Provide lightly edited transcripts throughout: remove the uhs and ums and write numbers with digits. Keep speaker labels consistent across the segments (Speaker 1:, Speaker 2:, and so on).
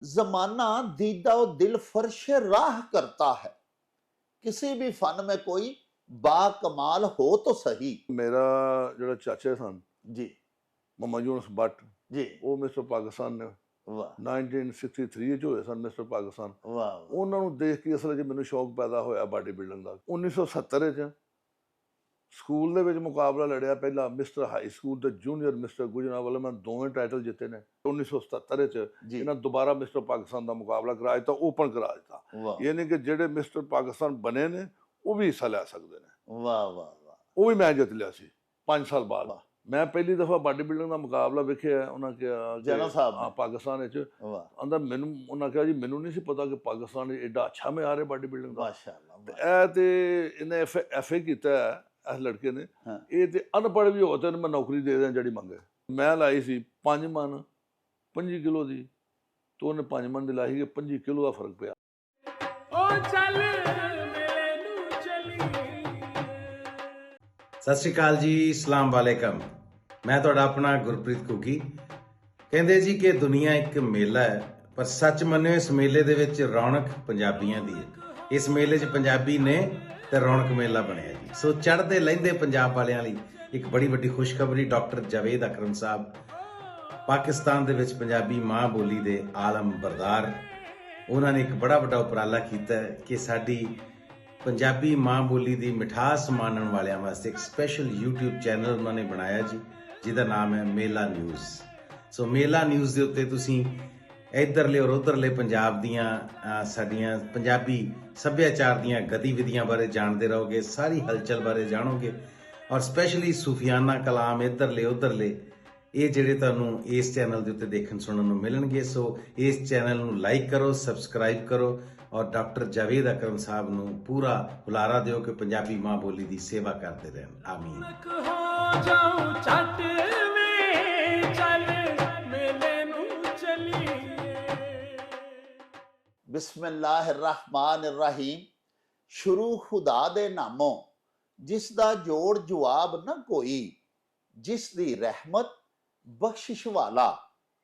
Speaker 1: जमाना दीदा दिल फर्श राह करता है। किसी भी फन में कोई बाकमाल हो तो सही।
Speaker 2: मेरा जो चाचे सन
Speaker 1: जी
Speaker 2: ममा यूनस भट्ट
Speaker 1: जी।
Speaker 2: वो मिस्टर पाकिस्तान ने
Speaker 1: वाह
Speaker 2: 1963 ਚ ਹੋਏ ਸਨ ਮਿਸਟਰ ਪਾਕਿਸਤਾਨ।
Speaker 1: वाह वाह।
Speaker 2: ਉਹਨਾਂ ਨੂੰ ਦੇਖ ਕੇ ਅਸਲ 'ਚ ਮੈਨੂੰ ਸ਼ੌਕ ਪੈਦਾ ਹੋਇਆ ਬਾਡੀ ਬਿਲਡਿੰਗ ਦਾ। 1970 ਚ ਸਕੂਲ ਦੇ ਵਿੱਚ ਮੁਕਾਬਲਾ ਲੜਿਆ ਪਹਿਲਾ ਮਿਸਟਰ ਹਾਈ ਸਕੂਲ ਤੇ ਜੂਨੀਅਰ ਮਿਸਟਰ ਗੁਜਰਾਂਵਾਲਾ, ਮੈਂ ਦੋਵੇਂ ਟਾਈਟਲ ਜਿੱਤੇ ਨੇ। 1977 ਚ
Speaker 1: जी
Speaker 2: ਇਹਨਾਂ ਦੁਬਾਰਾ ਮਿਸਟਰ ਪਾਕਿਸਤਾਨ ਦਾ ਮੁਕਾਬਲਾ ਕਰਾਇਆ ਤਾਂ ਓਪਨ ਕਰਾ ਦਿੱਤਾ।
Speaker 1: वाह
Speaker 2: ਯਾਨੀ ਕਿ ਜਿਹੜੇ ਮਿਸਟਰ ਪਾਕਿਸਤਾਨ ਬਣੇ ਨੇ ਉਹ ਵੀ ਹਿੱਸਾ ਲੈ ਸਕਦੇ ਨੇ।
Speaker 1: वाह वाह वाह।
Speaker 2: ਉਹ ਵੀ ਮੈਂ ਜਿੱਤ ਲਿਆ ਸੀ 5 ਸਾਲ ਬਾਅਦ।
Speaker 1: ਵਾਹ।
Speaker 2: ਮੈਂ ਪਹਿਲੀ ਦਫਾ ਬਾਡੀ ਬਿਲਡਿੰਗ ਦਾ ਮੁਕਾਬਲਾ ਵੇਖਿਆ। ਉਹਨਾਂ ਕਿਹਾ
Speaker 1: ਜੈਨਾ ਸਾਹਿਬ
Speaker 2: ਹਾਂ
Speaker 1: ਨੇ।
Speaker 2: ਪਾਕਿਸਤਾਨ ਵਿੱਚ
Speaker 1: वाह
Speaker 2: ਆਂਦਾ ਮੈਨੂੰ, ਉਹਨਾਂ ਕਿਹਾ ਜੀ ਮੈਨੂੰ ਨਹੀਂ ਸੀ ਪਤਾ ਕਿ ਪਾਕਿਸਤਾਨ ਵਿੱਚ ਐਡਾ ਅੱਛਾ ਮਿਆਰ ਹੈ ਬਾਡੀ ਬਿਲਡਿੰਗ ਦਾ।
Speaker 1: माशाल्लाह
Speaker 2: ਤੇ
Speaker 1: माशाल्लाह।
Speaker 2: ਇਹ ਤੇ ਇਹਨੇ ਐਫਏ ਕੀਤਾ ਹੈ ਇਸ ਲੜਕੇ ਨੇ।
Speaker 1: हाँ
Speaker 2: ਇਹ ਤੇ ਅਨਪੜ੍ਹ ਵੀ ਹੋ ਤੇ ਮੈਂ ਨੌਕਰੀ ਦੇ ਦਿਆਂ ਜਿਹੜੀ ਮੰਗੇ। ਮੈਂ ਲਾਈ ਸੀ 5 ਮਣ 25 ਕਿਲੋ ਦੀ, ਤੇ ਉਹਨੇ 5 ਮਣ ਦੀ ਲਾਈ ਕਿ 25 ਕਿਲੋ ਦਾ ਫਰਕ ਪਿਆ।
Speaker 3: ਸਤਿ ਸ਼੍ਰੀ ਅਕਾਲ ਜੀ, ਸਲਾਮ ਵਾਲੇਕਮ। ਮੈਂ ਤੁਹਾਡਾ ਆਪਣਾ ਗੁਰਪ੍ਰੀਤ ਘੁੱਗੀ। ਕਹਿੰਦੇ ਜੀ ਕਿ ਦੁਨੀਆ ਇੱਕ ਮੇਲਾ ਹੈ, ਪਰ ਸੱਚ ਮੰਨਿਓ ਇਸ ਮੇਲੇ ਦੇ ਵਿੱਚ ਰੌਣਕ ਪੰਜਾਬੀਆਂ ਦੀ ਹੈ। ਇਸ ਮੇਲੇ 'ਚ ਪੰਜਾਬੀ ਨੇ ਤੇ ਰੌਣਕ ਮੇਲਾ ਬਣਿਆ ਜੀ। ਸੋ ਚੜ੍ਹਦੇ ਲਹਿੰਦੇ ਪੰਜਾਬ ਵਾਲਿਆਂ ਲਈ ਇੱਕ ਬੜੀ ਵੱਡੀ ਖੁਸ਼ਖਬਰੀ। ਡਾਕਟਰ ਜਾਵੇਦ ਅਕਰਮ ਸਾਹਿਬ ਪਾਕਿਸਤਾਨ ਦੇ ਵਿੱਚ ਪੰਜਾਬੀ ਮਾਂ ਬੋਲੀ ਦੇ ਆਲਮ ਬਰਦਾਰ, ਉਹਨਾਂ ਨੇ ਇੱਕ ਬੜਾ ਵੱਡਾ ਉਪਰਾਲਾ ਕੀਤਾ ਕਿ ਸਾਡੀ ਪੰਜਾਬੀ ਮਾਂ ਬੋਲੀ ਦੀ ਮਿਠਾਸ ਮਾਣਨ ਵਾਲਿਆਂ ਵਾਸਤੇ ਇੱਕ ਸਪੈਸ਼ਲ YouTube ਚੈਨਲ ਉਹਨਾਂ ਨੇ ਬਣਾਇਆ ਜੀ, ਜਿਹਦਾ ਨਾਮ ਹੈ ਮੇਲਾ ਨਿਊਜ਼। ਸੋ ਮੇਲਾ ਨਿਊਜ਼ ਦੇ ਉੱਤੇ ਤੁਸੀਂ ਇੱਧਰਲੇ ਔਰ ਉੱਧਰਲੇ ਪੰਜਾਬ ਦੀਆਂ ਸਾਡੀਆਂ ਪੰਜਾਬੀ ਸੱਭਿਆਚਾਰ ਦੀਆਂ ਗਤੀਵਿਧੀਆਂ ਬਾਰੇ ਜਾਣਦੇ ਰਹੋਗੇ, ਸਾਰੀ ਹਲਚਲ ਬਾਰੇ ਜਾਣੋਗੇ, ਔਰ ਸਪੈਸ਼ਲੀ ਸੂਫੀਆਨਾ ਕਲਾਮ ਇੱਧਰਲੇ ਉੱਧਰਲੇ ਇਹ ਜਿਹੜੇ ਤੁਹਾਨੂੰ ਇਸ ਚੈਨਲ ਦੇ ਉੱਤੇ ਦੇਖਣ ਸੁਣਨ ਨੂੰ ਮਿਲਣਗੇ। ਸੋ ਇਸ ਚੈਨਲ ਨੂੰ ਲਾਈਕ ਕਰੋ, ਸਬਸਕ੍ਰਾਈਬ ਕਰੋ, ਔਰ ਡਾਕਟਰ ਜਾਵੇਦ ਅਕਰਮ ਸਾਹਿਬ ਨੂੰ ਪੂਰਾ ਹੁਲਾਰਾ ਦਿਓ ਕਿ ਪੰਜਾਬੀ ਮਾਂ ਬੋਲੀ ਦੀ ਸੇਵਾ ਕਰਦੇ ਰਹਿਣ। ਆਮੀਨ।
Speaker 1: बिस्मिल्लाहिर्रहमानिर्रहीम। शुरू खुदा दे नामों, जिस दा जोड़ जवाब न कोई, जिस दी रहमत बख्शिश वाला,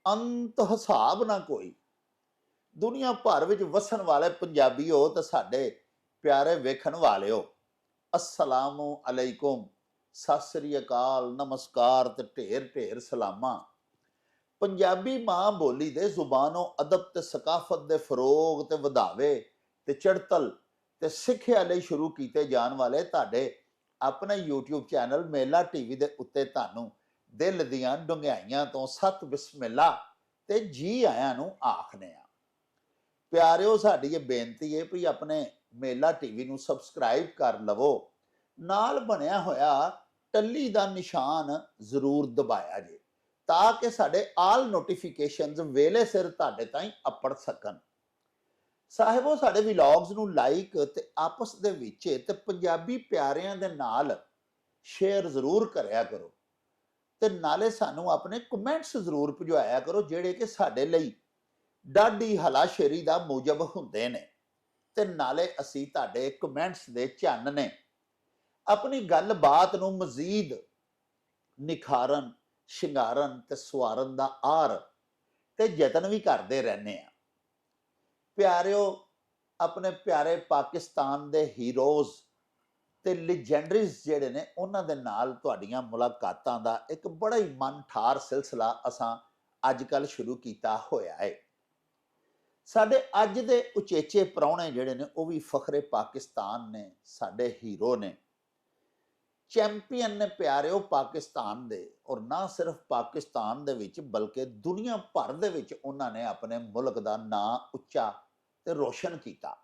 Speaker 1: अंत हिसाब ना कोई। दुनिया भर विच वसन वाले पंजाबीओ ते साडे प्यारे वेखण वालिओ, अस्सलामु अलैकुम, सत श्री अकाल, नमस्कार ते ढेर ढेर सलामा। पंजाबी मां बोली दे जुबानो अदब ते सकाफत दे फरोग ते वधावे ते चढ़तल ते सिੱਖਿਆ ਲਈ शुरू ਕੀਤੇ ਜਾਣ ਵਾਲੇ ਤੁਹਾਡੇ ਆਪਣੇ YouTube ਚੈਨਲ ਮੇਲਾ ਟੀਵੀ ਦੇ ਉੱਤੇ ਤੁਹਾਨੂੰ ਦਿਲ ਦੀਆਂ ਡੁੰਗਿਆਈਆਂ ਤੋਂ ਸਤ ਬਿਸਮਿਲ੍ਲਾ ਤੇ ਜੀ ਆਇਆਂ ਨੂੰ ਆਖਨੇ ਆ। ਪਿਆਰਿਓ, ਸਾਡੀ ਇਹ ਬੇਨਤੀ ਹੈ ਵੀ ਆਪਣੇ ਮੇਲਾ ਟੀਵੀ ਨੂੰ ਸਬਸਕ੍ਰਾਈਬ ਕਰ ਲਵੋ, ਨਾਲ ਬਣਿਆ ਹੋਇਆ ਟੱਲੀ ਦਾ ਨਿਸ਼ਾਨ ਜ਼ਰੂਰ ਦਬਾਇਆ ਜੇ, ਤਾਂ ਕਿ ਸਾਡੇ ਆਲ ਨੋਟੀਫਿਕੇਸ਼ਨਸ ਵੇਲੇ ਸਿਰ ਤੁਹਾਡੇ ਤਾਈਂ ਅਪੜ ਸਕਣ। ਸਾਹਿਬੋ, ਸਾਡੇ ਵਲੌਗਸ ਨੂੰ ਲਾਈਕ ਤੇ ਆਪਸ ਦੇ ਵਿੱਚ ਤੇ ਪੰਜਾਬੀ ਪਿਆਰਿਆਂ ਦੇ ਨਾਲ ਸ਼ੇਅਰ ਜ਼ਰੂਰ ਕਰਿਆ ਕਰੋ, ਤੇ ਨਾਲੇ ਸਾਨੂੰ ਆਪਣੇ ਕਮੈਂਟਸ ਜ਼ਰੂਰ ਭਿਜਵਾਇਆ ਕਰੋ, ਜਿਹੜੇ ਕਿ ਸਾਡੇ ਲਈ ਡਾਢੀ ਹਲਾਸ਼ੇਰੀ ਦਾ ਮੂਜਬ ਹੁੰਦੇ ਨੇ। ਤੇ ਨਾਲੇ ਅਸੀਂ ਤੁਹਾਡੇ ਕਮੈਂਟਸ ਦੇ ਚੰਨ ਨੇ ਆਪਣੀ ਗੱਲਬਾਤ ਨੂੰ ਮਜ਼ੀਦ ਨਿਖਾਰਨ, ਸ਼ਿੰਗਾਰਨ ਤੇ ਸਵਾਰਨ ਦਾ ਆਰ ਤੇ ਯਤਨ ਵੀ ਕਰਦੇ ਰਹਿੰਦੇ ਆ। ਪਿਆਰਿਓ, ਆਪਣੇ ਪਿਆਰੇ ਪਾਕਿਸਤਾਨ ਦੇ ਹੀਰੋਜ਼ ਤੇ ਲੈਜੈਂਡਰੀਜ਼ ਜਿਹੜੇ ਨੇ, ਉਹਨਾਂ ਦੇ ਨਾਲ ਤੁਹਾਡੀਆਂ ਮੁਲਾਕਾਤਾਂ ਦਾ ਇੱਕ ਬੜਾ ਹੀ ਮਨ ਠਾਰ ਸਿਲਸਿਲਾ ਅਸਾਂ ਅੱਜ ਕੱਲ੍ਹ ਸ਼ੁਰੂ ਕੀਤਾ ਹੋਇਆ ਹੈ। ਸਾਡੇ ਅੱਜ ਦੇ ਉਚੇਚੇ ਪ੍ਰਾਹੁਣੇ ਜਿਹੜੇ ਨੇ ਉਹ ਵੀ ਫਖਰੇ ਪਾਕਿਸਤਾਨ ਨੇ, ਸਾਡੇ ਹੀਰੋ ਨੇ, ਚੈਂਪੀਅਨ ਨੇ ਪਿਆਰਿਓ ਪਾਕਿਸਤਾਨ ਦੇ। ਔਰ ਨਾ ਸਿਰਫ ਪਾਕਿਸਤਾਨ ਦੇ ਵਿੱਚ ਬਲਕਿ ਦੁਨੀਆ ਭਰ ਦੇ ਵਿੱਚ ਉਹਨਾਂ ਨੇ ਆਪਣੇ ਮੁਲਕ ਦਾ ਨਾਂ ਉੱਚਾ ਤੇ ਰੋਸ਼ਨ ਕੀਤਾ।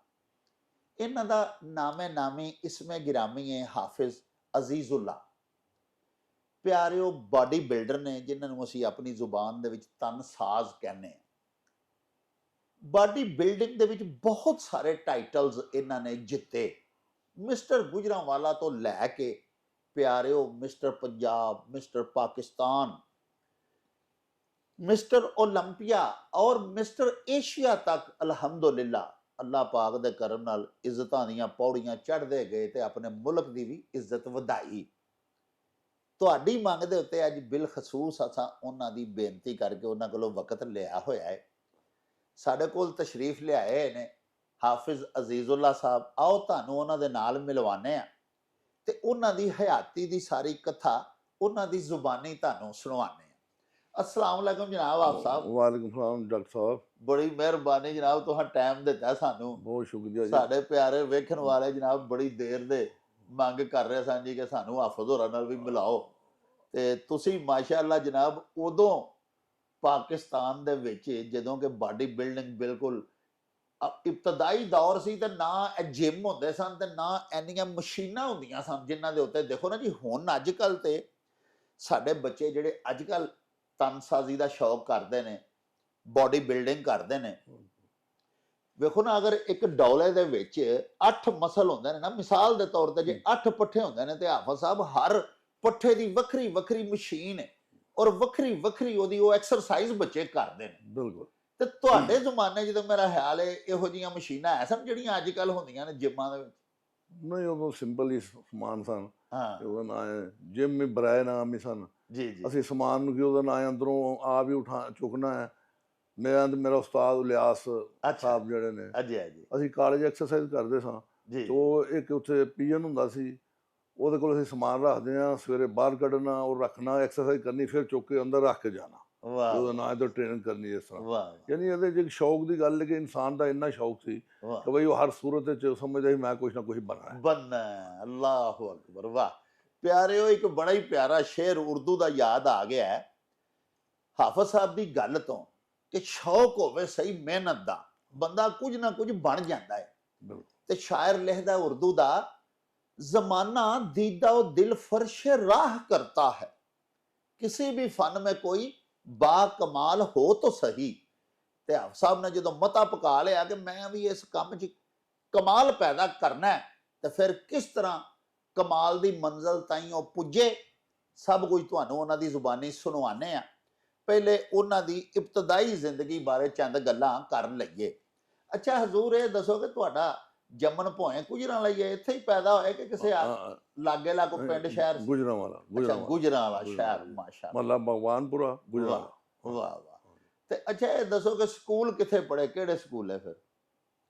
Speaker 1: ਇਹਨਾਂ ਦਾ ਨਾਮੇ ਨਾਮੀ ਇਸਮੇ ਗਿਰਾਮੀ ਹੈ ਹਾਫਿਜ਼ ਅਜ਼ੀਜ਼ੁੱਲਾ। ਪਿਆਰਿਓ, ਬਾਡੀ ਬਿਲਡਰ ਨੇ, ਜਿਨ੍ਹਾਂ ਨੂੰ ਅਸੀਂ ਆਪਣੀ ਜ਼ੁਬਾਨ ਦੇ ਵਿੱਚ ਤਨਸਾਜ਼ ਕਹਿੰਦੇ ਹਾਂ। ਬਾਡੀ ਬਿਲਡਿੰਗ ਦੇ ਵਿੱਚ ਬਹੁਤ ਸਾਰੇ ਟਾਈਟਲਸ ਇਹਨਾਂ ਨੇ ਜਿੱਤੇ, ਮਿਸਟਰ ਗੁਜਰਾਂਵਾਲਾ ਤੋਂ ਲੈ ਕੇ ਪਿਆਰਿਓ mister Punjab, mister Pakistan, mister Olympia ਔਰ ਮਿਸਟਰ ਏਸ਼ੀਆ ਤੱਕ ਅਲਹਮਦੁਲਿਲਾ ਅੱਲਾਹ ਪਾਕ ਦੇ ਕਰਮ ਨਾਲ ਇੱਜ਼ਤਾਂ ਦੀਆਂ ਪੌੜੀਆਂ ਚੜ੍ਹਦੇ ਗਏ ਤੇ ਆਪਣੇ ਮੁਲਕ ਦੀ ਵੀ ਇੱਜ਼ਤ ਵਧਾਈ। ਤੁਹਾਡੀ ਮੰਗ ਦੇ ਉੱਤੇ ਅੱਜ ਬਿਲਖਸੂਸ ਅਸਾਂ ਉਹਨਾਂ ਦੀ ਬੇਨਤੀ ਕਰਕੇ ਉਹਨਾਂ ਕੋਲੋਂ ਵਕਤ ਲਿਆ ਹੋਇਆ ਹੈ। ਸਾਡੇ ਕੋਲ ਤਸ਼ਰੀਫ ਲਿਆਏ ਨੇ ਹਾਫਿਜ਼ ਅਜ਼ੀਜ਼ੁੱਲਾ ਸਾਹਿਬ। ਆਓ ਤੁਹਾਨੂੰ ਉਹਨਾਂ ਦੇ ਨਾਲ ਮਿਲਵਾਨੇ ਆ ਤੇ ਉਹਨਾਂ ਦੀ ਹਯਾਤੀ ਦੀ ਸਾਰੀ ਕਥਾ ਉਹਨਾਂ ਦੀ ਜ਼ੁਬਾਨੀ ਤੁਹਾਨੂੰ ਸੁਣਾਉਂਦੇ ਆ। अस्सलाम वालेकुम जनाब आप साहब।
Speaker 2: ਵਾਲੇਕੁਮ ਸਲਾਮ ਡਾਕਟਰ ਸਾਹਿਬ,
Speaker 1: ਬੜੀ ਮਿਹਰਬਾਨੀ ਜਨਾਬ, ਤੁਸੀਂ ਟਾਈਮ ਦਿੱਤਾ ਸਾਨੂੰ।
Speaker 2: ਬਹੁਤ ਸ਼ੁਕਰੀਆ ਜੀ।
Speaker 1: ਸਾਡੇ ਪਿਆਰੇ ਵੇਖਣ ਵਾਲੇ ਜਨਾਬ ਬੜੀ ਦੇਰ ਦੇ ਮੰਗ ਕਰ ਰਹੇ ਸਨ ਜੀ ਕਿ ਸਾਨੂੰ ਹਾਫਿਜ਼ ਹੋਰਾਂ ਨਾਲ ਵੀ ਮਿਲਾਓ, ਤੇ ਤੁਸੀਂ ਮਾਸ਼ਾਅੱਲਾ ਜਨਾਬ ਉਦੋਂ ਪਾਕਿਸਤਾਨ ਦੇ ਵਿੱਚ ਜਦੋਂ ਕਿ ਬਾਡੀ ਬਿਲਡਿੰਗ ਬਿਲਕੁਲ ਇਬਤਦਾਈ ਦੌਰ ਸੀ ਤੇ ਨਾ ਇਹ ਜਿਮ ਹੁੰਦੇ ਸਨ ਤੇ ਨਾ ਇੰਨੀਆਂ ਮਸ਼ੀਨਾਂ ਹੁੰਦੀਆਂ ਸਨ ਜਿਨ੍ਹਾਂ ਦੇ ਉੱਤੇ ਦੇਖੋ ਨਾ ਜੀ। ਹੁਣ ਅੱਜ ਕੱਲ ਤੇ ਸਾਡੇ ਬੱਚੇ ਜਿਹੜੇ ਅੱਜ ਕੱਲ ਤਨਸਾਜ਼ੀ ਦਾ ਸ਼ੌਕ ਕਰਦੇ ਨੇ, ਬਾਡੀ ਬਿਲਡਿੰਗ ਕਰਦੇ ਨੇ, ਵੇਖੋ ਨਾ ਅਗਰ ਇੱਕ ਡੌਲੇ ਦੇ ਵਿੱਚ 8 ਮਸਲ ਹੁੰਦੇ ਨੇ ਨਾ, ਮਿਸਾਲ ਦੇ ਤੌਰ ਤੇ ਜੇ 8 ਪੱਠੇ ਹੁੰਦੇ ਨੇ ਤੇ ਹਾਫਿਜ਼ ਸਾਹਿਬ ਹਰ ਪੱਠੇ ਦੀ ਵੱਖਰੀ ਵੱਖਰੀ ਮਸ਼ੀਨ ਹੈ ਔਰ ਵੱਖਰੀ ਵੱਖਰੀ ਉਹਦੀ ਉਹ ਐਕਸਰਸਾਈਜ਼ ਬੱਚੇ ਕਰਦੇ ਨੇ।
Speaker 2: ਬਿਲਕੁਲ।
Speaker 1: ਤੇ ਤੁਹਾਡੇ ਜ਼ਮਾਨੇ ਜਦੋਂ ਮੇਰਾ ਖਿਆਲ ਹੈ ਇਹੋ ਜਿਹੀਆਂ ਮਸ਼ੀਨਾਂ ਐ ਸਨ ਜਿਹੜੀਆਂ ਅੱਜ ਕੱਲ ਹੁੰਦੀਆਂ ਨੇ ਜਿਮਾਂ ਦੇ ਵਿੱਚ?
Speaker 2: ਨਹੀਂ, ਉਦੋਂ ਸਿੰਪਲ ਹੀ ਸਮਾਨ ਸਨ।
Speaker 1: ਹਾਂ
Speaker 2: ਉਹਦਾ ਨਾਂ ਹੈ ਜਿਮ ਵੀ ਬਰਾਏ ਨਾਮ ਹੀ ਸਨ।
Speaker 1: ਜੀ ਜੀ
Speaker 2: ਅਸੀਂ ਸਮਾਨ ਨੂੰ ਕਿ ਉਹਦਾ ਨਾਂ ਅੰਦਰੋਂ ਆਪ ਹੀ ਉਠਾ ਚੁੱਕਣਾ ਹੈ। ਮੇਰਾ ਤੇ ਮੇਰਾ ਉਸਤਾਦ ਇਲਿਆਸ
Speaker 1: ਅੱਛਾ
Speaker 2: ਸਾਹਿਬ ਜਿਹੜੇ ਨੇ,
Speaker 1: ਅਜੀ ਅਜੀ
Speaker 2: ਅਸੀਂ ਕਾਲਜ ਐਕਸਰਸਾਈਜ਼ ਕਰਦੇ ਸਾਂ।
Speaker 1: ਜੀ
Speaker 2: ਤੇ ਉਹ ਇੱਕ ਉੱਥੇ ਪੀਅਨ ਹੁੰਦਾ ਸੀ, ਉਹਦੇ ਕੋਲ ਅਸੀਂ ਸਮਾਨ ਰੱਖਦੇ ਹਾਂ, ਸਵੇਰੇ ਬਾਹਰ ਕੱਢਣਾ, ਉਹ ਰੱਖਣਾ, ਐਕਸਰਸਾਈਜ਼ ਕਰਨੀ, ਫਿਰ ਚੁੱਕ ਕੇ ਅੰਦਰ ਰੱਖ ਕੇ ਜਾਣਾ।
Speaker 1: ਵਾਹ
Speaker 2: ਉਹਦਾ ਨਾਂ ਤੋਂ ਟ੍ਰੇਨਿੰਗ ਕਰਨੀ ਇਸ ਤਰ੍ਹਾਂ।
Speaker 1: ਵਾਹ
Speaker 2: ਯਾਨੀ ਇਹਦੇ 'ਚ ਇੱਕ ਸ਼ੌਕ ਦੀ ਗੱਲ ਹੈ ਕਿ ਇਨਸਾਨ ਦਾ ਇੰਨਾ ਸ਼ੌਕ ਸੀ
Speaker 1: ਵਾਹ
Speaker 2: ਕਿ ਬਈ ਉਹ ਹਰ ਸੂਰਤ ਵਿੱਚ ਸਮਝਦਾ ਸੀ ਮੈਂ ਕੁਛ ਨਾ ਕੁਛ ਬਣਨਾ ਹੈ।
Speaker 1: ਬੰਨਾ ਅੱਲਾਹੁ ਅਕਬਰ। ਵਾਹ ਪਿਆਰਿਓ, ਇੱਕ ਬੜਾ ਹੀ ਪਿਆਰਾ ਸ਼ੇਰ ਉਰਦੂ ਦਾ ਯਾਦ ਆ ਗਿਆ ਹੈ ਹਾਫਿਜ਼ ਸਾਹਿਬ ਦੀ ਗੱਲ ਤੋਂ ਕਿ ਸ਼ੌਕ ਹੋਵੇ ਸਹੀ ਮਿਹਨਤ ਦਾ, ਬੰਦਾ ਕੁਝ ਨਾ ਕੁਝ ਬਣ ਜਾਂਦਾ ਹੈ।
Speaker 2: ਬਿਲਕੁਲ।
Speaker 1: ਤੇ ਸ਼ਾਇਰ ਲਿਖਦਾ ਉਰਦੂ ਦਾ, ਜ਼ਮਾਨਾ दीदा दिल फर्श राह करता है, किसी भी फन में कोई बाकमाल हो तो सही। ਤੇ ਹਾਫਿਜ਼ ਸਾਹਿਬ ਨੇ ਜਦੋਂ ਮਤਾ ਪਕਾ ਲਿਆ ਕਿ ਮੈਂ ਵੀ ਇਸ ਕੰਮ 'ਚ ਕਮਾਲ ਪੈਦਾ ਕਰਨਾ ਹੈ ਤੇ ਫਿਰ ਕਿਸ ਤਰ੍ਹਾਂ ਕਮਾਲ ਦੀ ਮੰਜ਼ਲ ਤਾਈਂ ਉਹ ਪੁੱਜੇ, ਸਭ ਕੁਝ ਤੁਹਾਨੂੰ ਉਹਨਾਂ ਦੀ ਜ਼ੁਬਾਨੀ ਸੁਣਵਾਉਂਦੇ ਆ। ਪਹਿਲੇ ਉਹਨਾਂ ਦੀ ਇਬਤਦਾਈ ਜ਼ਿੰਦਗੀ ਬਾਰੇ ਚੰਦ ਗੱਲਾਂ ਕਰ ਲਈਏ। ਅੱਛਾ ਹਜ਼ੂਰ, ਇਹ ਦੱਸੋ ਕਿ ਤੁਹਾਡਾ ਜੰਮਣ ਭੋਏ ਗੁਜਰਾਂ ਲਈ ਇੱਥੇ ਹੀ ਪੈਦਾ ਹੋਇਆ ਕਿ ਕਿਸੇ ਲਾਗੇ ਲਾਗੋ ਪਿੰਡ ਸ਼ਹਿਰ?
Speaker 2: ਗੁਜਰਾਂਵਾਲਾ।
Speaker 1: ਅੱਛਾ ਗੁਜਰਾਂਵਾਲਾ ਸ਼ਹਿਰ, ਮਾਸ਼ਾਅੱਲਾ।
Speaker 2: ਮਹੱਲਾ ਭਗਵਾਨਪੁਰਾ, ਗੁਜਰਾਂਵਾਲਾ।
Speaker 1: ਵਾਹ ਵਾਹ ਵਾਹ। ਤੇ ਅੱਛਾ ਇਹ ਦੱਸੋ ਕਿ ਸਕੂਲ ਕਿੱਥੇ ਪੜ੍ਹੇ, ਕਿਹੜੇ ਸਕੂਲ ਹੈ ਫਿਰ?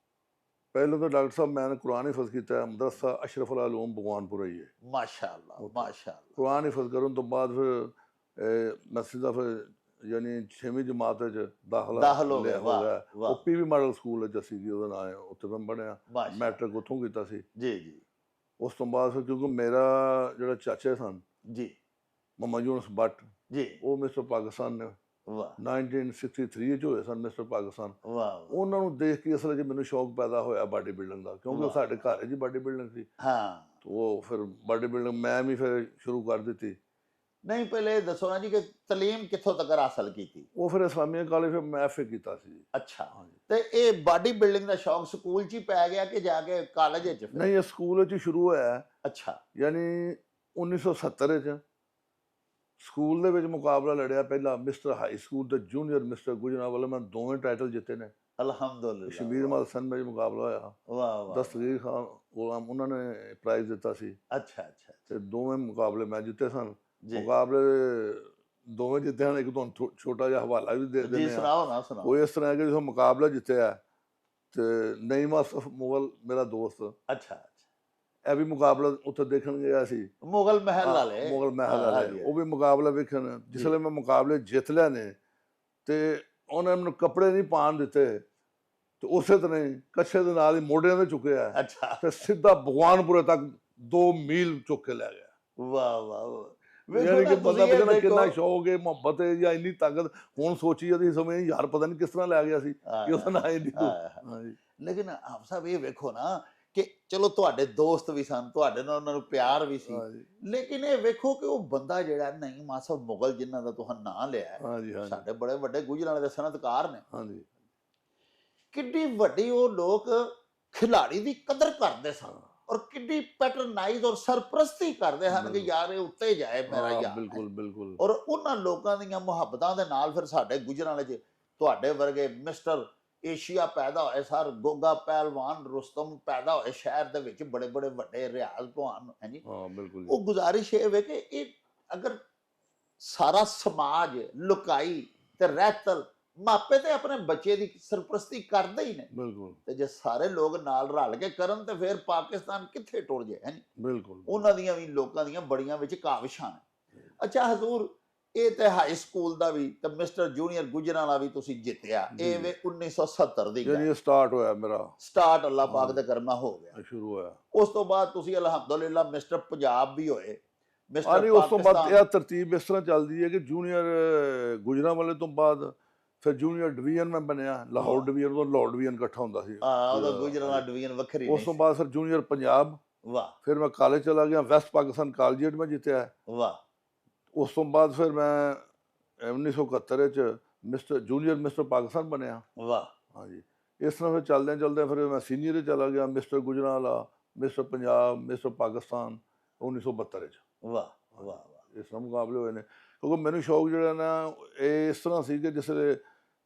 Speaker 2: ਪਹਿਲਾਂ ਤਾਂ ਡਾਕਟਰ ਸਾਹਿਬ ਮੈਂ ਕੁਰਾਨ ਹਿਫਜ਼ ਕੀਤਾ ਹੈ, ਮਦਰਸਾ ਅਸ਼ਰਫ ਅਲ ਉਲੂਮ ਭਗਵਾਨਪੁਰਾ ਹੀ ਹੈ।
Speaker 1: ਮਾਸ਼ਾਅੱਲਾ ਮਾਸ਼ਾਅੱਲਾ।
Speaker 2: ਕੁਰਾਨ ਹਿਫਜ਼ ਕਰਨ ਤੋਂ ਬਾਅਦ ਫਿਰ ਮੈਂ ਸਿੱਧਾ ਫਿਰ ਯਾਨੀ 6ਵੀਂ ਜਮਾਤ ਵਿੱਚ
Speaker 1: ਦਾਖਲ ਹੋ ਗਿਆ। ਵਾਹ ਵਾਹ।
Speaker 2: ਉਹ ਪੀਵੀ ਮਾਡਲ ਸਕੂਲ ਵਿੱਚ ਅਸੀਂ ਜੀ, ਉਹਦਾ ਨਾਂ ਹੈ, ਉੱਥੇ ਮੈਂ ਪੜ੍ਹਿਆ।
Speaker 1: ਮਾਸ਼ਾਅੱਲਾ।
Speaker 2: ਮੈਟ੍ਰਿਕ ਉੱਥੋਂ ਕੀਤਾ ਸੀ।
Speaker 1: ਜੀ ਜੀ
Speaker 2: ਉਸ ਤੋਂ ਬਾਅਦ ਫਿਰ ਕਿਉਂਕਿ ਮੇਰਾ ਜਿਹੜਾ ਚਾਚੇ ਸਨ
Speaker 1: ਜੀ
Speaker 2: ਮੁਹੰਮਦ ਯੂਨਸ ਬੱਟ,
Speaker 1: ਜੀ
Speaker 2: ਉਹ ਮਿਸਟਰ ਪਾਕਿਸਤਾਨ ਨੇ
Speaker 1: ਵਾਹ
Speaker 2: 1963 ਵਿੱਚ ਹੋਏ ਸਨ ਮਿਸਟਰ ਪਾਕਿਸਤਾਨ।
Speaker 1: ਵਾਹ।
Speaker 2: ਉਹਨਾਂ ਨੂੰ ਦੇਖ ਕੇ ਅਸਲ 'ਚ ਮੈਨੂੰ ਸ਼ੌਕ ਪੈਦਾ ਹੋਇਆ ਬਾਡੀ ਬਿਲਡਿੰਗ ਦਾ, ਕਿਉਂਕਿ ਉਹ
Speaker 1: ਵਾਹ।
Speaker 2: ਸਾਡੇ ਘਰ 'ਚ ਹੀ ਬਾਡੀ ਬਿਲਡਿੰਗ ਸੀ।
Speaker 1: ਹਾਂ
Speaker 2: ਤੇ ਉਹ ਫਿਰ ਬਾਡੀ ਬਿਲਡਿੰਗ ਮੈਂ ਵੀ ਫਿਰ ਸ਼ੁਰੂ ਕਰ ਦਿੱਤੀ।
Speaker 1: ਨਹੀਂ, ਪਹਿਲੇ ਇਹ ਦੱਸੋ ਨਾ ਜੀ ਕਿ ਤਾਲੀਮ ਕਿੱਥੋਂ ਤੱਕ ਹਾਸਲ ਕੀਤੀ?
Speaker 2: ਉਹ ਫਿਰ ਇਸਲਾਮੀਆ ਕਾਲਜ ਫਿਰ ਮੈਂ ਐਫਏ ਕੀਤਾ ਸੀ।
Speaker 1: ਅੱਛਾ, ਤੇ ਇਹ ਬਾਡੀ ਬਿਲਡਿੰਗ ਦਾ ਸ਼ੌਕ ਸਕੂਲ 'ਚ ਹੀ ਪੈ ਗਿਆ ਕਿ ਜਾ ਕੇ ਕਾਲਜ ਵਿੱਚ ਫਿਰ?
Speaker 2: ਨਹੀਂ, ਇਹ ਸਕੂਲ ਵਿੱਚ ਹੀ ਸ਼ੁਰੂ ਹੋਇਆ।
Speaker 1: ਅੱਛਾ
Speaker 2: ਯਾਨੀ 1970 ਵਿੱਚ ਸਕੂਲ ਦੇ ਵਿੱਚ ਮੁਕਾਬਲਾ ਲੜਿਆ, ਪਹਿਲਾ ਮਿਸਟਰ ਹਾਈ ਸਕੂਲ ਤੇ ਜੂਨੀਅਰ ਮਿਸਟਰ ਗੁਜਰਾਂਵਾਲਾ, ਮੈਂ ਦੋਵੇਂ ਟਾਈਟਲ ਜਿੱਤੇ ਨੇ।
Speaker 1: ਅਲਹਮਦੁਲਿਲਾ।
Speaker 2: ਸ਼ਬੀਰ ਅਹਿਮਦ ਸਨ ਵਿੱਚ ਮੁਕਾਬਲਾ ਹੋਇਆ।
Speaker 1: ਵਾਹ ਵਾਹ।
Speaker 2: ਦਸਤਗੀਰ ਖਾਨ ਗੁਲਾਮ ਉਹਨਾਂ ਨੇ ਪ੍ਰਾਈਜ਼ ਦਿੱਤਾ ਸੀ
Speaker 1: ਅੱਛਾ ਅੱਛਾ
Speaker 2: ਤੇ ਦੋਵੇਂ ਮੁਕਾਬਲੇ ਮੈਂ ਜਿੱਤੇ ਸਨ।
Speaker 1: ਜੀ
Speaker 2: ਮੁਕਾਬਲੇ ਦੋਵੇਂ ਜਿੱਤੇ ਹਨ। ਇੱਕ ਤੁਹਾਨੂੰ ਛੋਟਾ ਜਿਹਾ ਹਵਾਲਾ ਵੀ ਦੇ
Speaker 1: ਜੀ
Speaker 2: ਦਿੰਦੇ ਹਾਂ।
Speaker 1: ਸੁਣਾਓ ਨਾ ਸੁਣਾਓ।
Speaker 2: ਉਹ ਇਸ ਤਰ੍ਹਾਂ ਹੈ ਕਿ ਜਦੋਂ ਮੁਕਾਬਲਾ ਜਿੱਤਿਆ ਤੇ ਨਈਮ ਅਸਫ ਮੁਗਲ ਮੇਰਾ ਦੋਸਤ,
Speaker 1: ਅੱਛਾ ਅੱਛਾ।
Speaker 2: ਇਹ ਵੀ ਮੁਕਾਬਲਾ ਉੱਥੇ ਦੇਖਣ ਗਿਆ ਸੀ।
Speaker 1: ਮੁਗਲ ਮਹਿਲ ਵਾਲੇ?
Speaker 2: ਮੁਗਲ ਮਹਿਲ ਵਾਲੇ ਉਹ ਵੀ ਮੁਕਾਬਲਾ ਵੇਖਣ। ਜਿਸਲੇ ਮੈਂ ਮੁਕਾਬਲੇ ਜਿੱਤ ਲਿਆ ਨੇ ਤੇ ਉਹਨੇ ਮੈਨੂੰ ਕੱਪੜੇ ਨਹੀਂ ਪਾਉਣ ਦਿੱਤੇ ਤੇ ਉਸੇ ਤਰ੍ਹਾਂ ਹੀ ਕੱਛੇ ਦੇ ਨਾਲ ਹੀ ਮੋਢਿਆਂ ਤੇ ਚੁੱਕਿਆ
Speaker 1: ਅੱਛਾ
Speaker 2: ਤੇ ਸਿੱਧਾ ਭਗਵਾਨਪੁਰੇ ਤੱਕ 2 ਮੀਲ ਚੁੱਕ ਕੇ ਲੈ ਗਿਆ।
Speaker 1: ਵਾਹ ਵਾਹ।
Speaker 2: ਯਾਨੀ ਕਿ ਬੰਦਾ ਬਚਣਾ ਕਿੰਨਾ ਸ਼ੌਕ ਹੈ, ਮੁਹੱਬਤ ਹੈ ਜਾਂ ਇੰਨੀ ਤਾਕਤ। ਹੁਣ ਸੋਚੀਏ ਅਸੀਂ ਸਮੇਂ ਯਾਰ ਪਤਾ ਨਹੀਂ ਕਿਸ ਤਰ੍ਹਾਂ ਲੈ ਗਿਆ ਸੀ ਕਿ ਉਹਦਾ ਨਾਂ ਹੀ ਨਹੀਂ। ਹਾਂਜੀ।
Speaker 1: ਲੇਕਿਨ ਆਪ ਸਾਹਿਬ ਇਹ ਵੇਖੋ ਨਾ ਕਿ ਚਲੋ ਤੁਹਾਡੇ ਦੋਸਤ ਵੀ ਸਨ, ਤੁਹਾਡੇ ਨਾਲ ਉਹਨਾਂ ਨੂੰ ਪਿਆਰ ਵੀ ਸੀ, ਲੇਕਿਨ ਇਹ ਵੇਖੋ ਕਿ ਉਹ ਬੰਦਾ ਜਿਹੜਾ ਨਹੀਂ ਮਾਸਾ ਮੁਗਲ ਜਿਨ੍ਹਾਂ ਦਾ ਤੁਸੀਂ ਨਾਂ ਲਿਆ, ਸਾਡੇ ਬੜੇ ਵੱਡੇ ਗੁਜਰਾਂ ਵਾਲੇ ਦੇ ਸਨਅਤਕਾਰ ਨੇ।
Speaker 2: ਹਾਂਜੀ।
Speaker 1: ਕਿੱਡੀ ਵੱਡੀ ਉਹ ਲੋਕ ਖਿਲਾੜੀ ਦੀ ਕਦਰ ਕਰਦੇ ਸਨ ਔਰ ਕਿੱਡੀ ਪੈਟਰਨਾਈਜ਼ ਔਰ ਸਰਪ੍ਰਸਤੀ ਕਰਦੇ ਹਨ ਕਿ ਯਾਰ ਇਹ ਉੱਤੇ ਜਾਏ ਮੇਰਾ ਯਾਰ।
Speaker 2: ਬਿਲਕੁਲ ਬਿਲਕੁਲ।
Speaker 1: ਔਰ ਉਹਨਾਂ ਲੋਕਾਂ ਦੀਆਂ ਮੁਹੱਬਤਾਂ ਦੇ ਨਾਲ ਫਿਰ ਸਾਡੇ ਗੁਜਰਾਂ ਵਾਲੇ 'ਚ ਤੁਹਾਡੇ ਵਰਗੇ ਮਿਸਟਰ ਏਸ਼ੀਆ ਪੈਦਾ ਹੋਏ ਸਰ, ਗੋਗਾ ਪਹਿਲਵਾਨ ਰੁਸਤਮ ਪੈਦਾ ਹੋਏ ਸ਼ਹਿਰ ਦੇ ਵਿੱਚ, ਬੜੇ ਬੜੇ ਵੱਡੇ ਰਿਆਜ਼ ਭਵਾਨ ਹੈ ਜੀ।
Speaker 2: ਹਾਂ ਬਿਲਕੁਲ।
Speaker 1: ਉਹ ਗੁਜ਼ਾਰਿਸ਼ ਇਹ ਵੇ ਕਿ ਇਹ ਅਗਰ ਸਾਰਾ ਸਮਾਜ ਲੁਕਾਈ ਤੇ ਰਹਿਤਲ ਮਾਪੇ ਤੇ ਆਪਣੇ ਬੱਚੇ ਦੀ ਸਰਪ੍ਰਸਤੀ ਕਰਦੇ ਹੀ ਨੇ,
Speaker 2: ਬਿਲਕੁਲ
Speaker 1: ਤੇ ਜੇ ਸਾਰੇ ਲੋਕ ਨਾਲ ਰਲ ਕੇ ਕਰਨ ਤੇ ਫਿਰ ਪਾਕਿਸਤਾਨ ਕਿੱਥੇ ਟੁਰ ਜਾਏ, ਹੈ ਨੀ?
Speaker 2: ਬਿਲਕੁਲ
Speaker 1: ਉਹਨਾਂ ਦੀਆਂ ਵੀ ਲੋਕਾਂ ਦੀਆਂ ਬੜੀਆਂ ਵਿੱਚ ਕਾਵਿਸ਼ਾਂ ਨੇ। ਅੱਛਾ ਹਜ਼ੂਰ, ਇਹ ਤੇ ਹਾਈ ਸਕੂਲ ਦਾ ਵੀ ਤੇ ਮਿਸਟਰ ਜੂਨੀਅਰ ਗੁਜਰਾਂਵਾਲਾ ਵੀ ਤੁਸੀਂ ਜਿੱਤਿਆ, ਇਹ ਵੇ 1970 ਦੀ
Speaker 2: ਯਾਨੀ
Speaker 1: ਗੱਲ,
Speaker 2: ਇਹ ਸਟਾਰਟ ਹੋਇਆ ਮੇਰਾ,
Speaker 1: ਸਟਾਰਟ ਅੱਲਾਹ ਪਾਕ ਦੇ ਕਰਮਾ ਹੋ ਗਿਆ।
Speaker 2: ਸ਼ੁਰੂ ਹੋਇਆ।
Speaker 1: ਉਸ ਤੋਂ ਬਾਅਦ ਤੁਸੀਂ ਅਲਹਮਦੁਲਿਲਾ ਮਿਸਟਰ ਪੰਜਾਬ ਵੀ ਹੋਏ, ਮਿਸਟਰ
Speaker 2: ਹਾਂਜੀ, ਉਸ ਤੋਂ ਬਾਅਦ
Speaker 1: ਪਾਕਿਸਤਾਨ।
Speaker 2: ਇਹ ਤਰਤੀਬ ਇਸ ਤਰ੍ਹਾਂ ਚੱਲਦੀ ਹੈ ਕਿ ਜੂਨੀਅਰ ਗੁਜਰਾਂਵਾਲੇ ਤੋਂ ਬਾਅਦ ਫਿਰ ਜੂਨੀਅਰ ਡਿਵੀਜ਼ਨ ਮੈਂ ਬਣਿਆ, ਲਾਹੌਰ ਡਿਵੀਜ਼ਨ ਤੋਂ ਲਾਹੌਰ ਡਿਵੀਜ਼ਨ ਇਕੱਠਾ ਹੁੰਦਾ ਸੀ।
Speaker 1: ਉਹਦਾ ਗੁਜਰਾਂਵਾਲਾ ਡਿਵੀਜ਼ਨ ਵੱਖਰੀ
Speaker 2: ਉਸ ਤੋਂ ਬਾਅਦ ਫਿਰ ਜੂਨੀਅਰ ਪੰਜਾਬ,
Speaker 1: ਵਾਹ
Speaker 2: ਫਿਰ ਮੈਂ ਕਾਲਜ ਚਲਾ ਗਿਆ, ਵੈਸਟ ਪਾਕਿਸਤਾਨ ਕਾਲਜੀਏਟ ਮੈਂ ਜਿੱਤਿਆ।
Speaker 1: ਵਾਹ।
Speaker 2: ਉਸ ਤੋਂ ਬਾਅਦ ਫਿਰ ਮੈਂ 1971 ਚ ਮਿਸਟਰ ਜੂਨੀਅਰ ਮਿਸਟਰ ਪਾਕਿਸਤਾਨ ਬਣਿਆ।
Speaker 1: ਵਾਹ।
Speaker 2: ਹਾਂਜੀ, ਇਸ ਤਰ੍ਹਾਂ ਫਿਰ ਚੱਲਦਿਆਂ ਫਿਰ ਮੈਂ ਸੀਨੀਅਰ ਚਲਾ ਗਿਆ, mister Gujranwala, mister Punjab, mister Pakistan 1972 ਚ।
Speaker 1: ਵਾਹ ਵਾਹ।
Speaker 2: ਇਸ ਤਰ੍ਹਾਂ ਮੁਕਾਬਲੇ ਹੋਏ ਨੇ, ਕਿਉਂਕਿ ਮੈਨੂੰ ਸ਼ੌਕ ਜਿਹੜਾ ਨਾ ਇਹ ਇਸ ਤਰ੍ਹਾਂ ਸੀ ਕਿ ਜਿਸ ਵੇਲੇ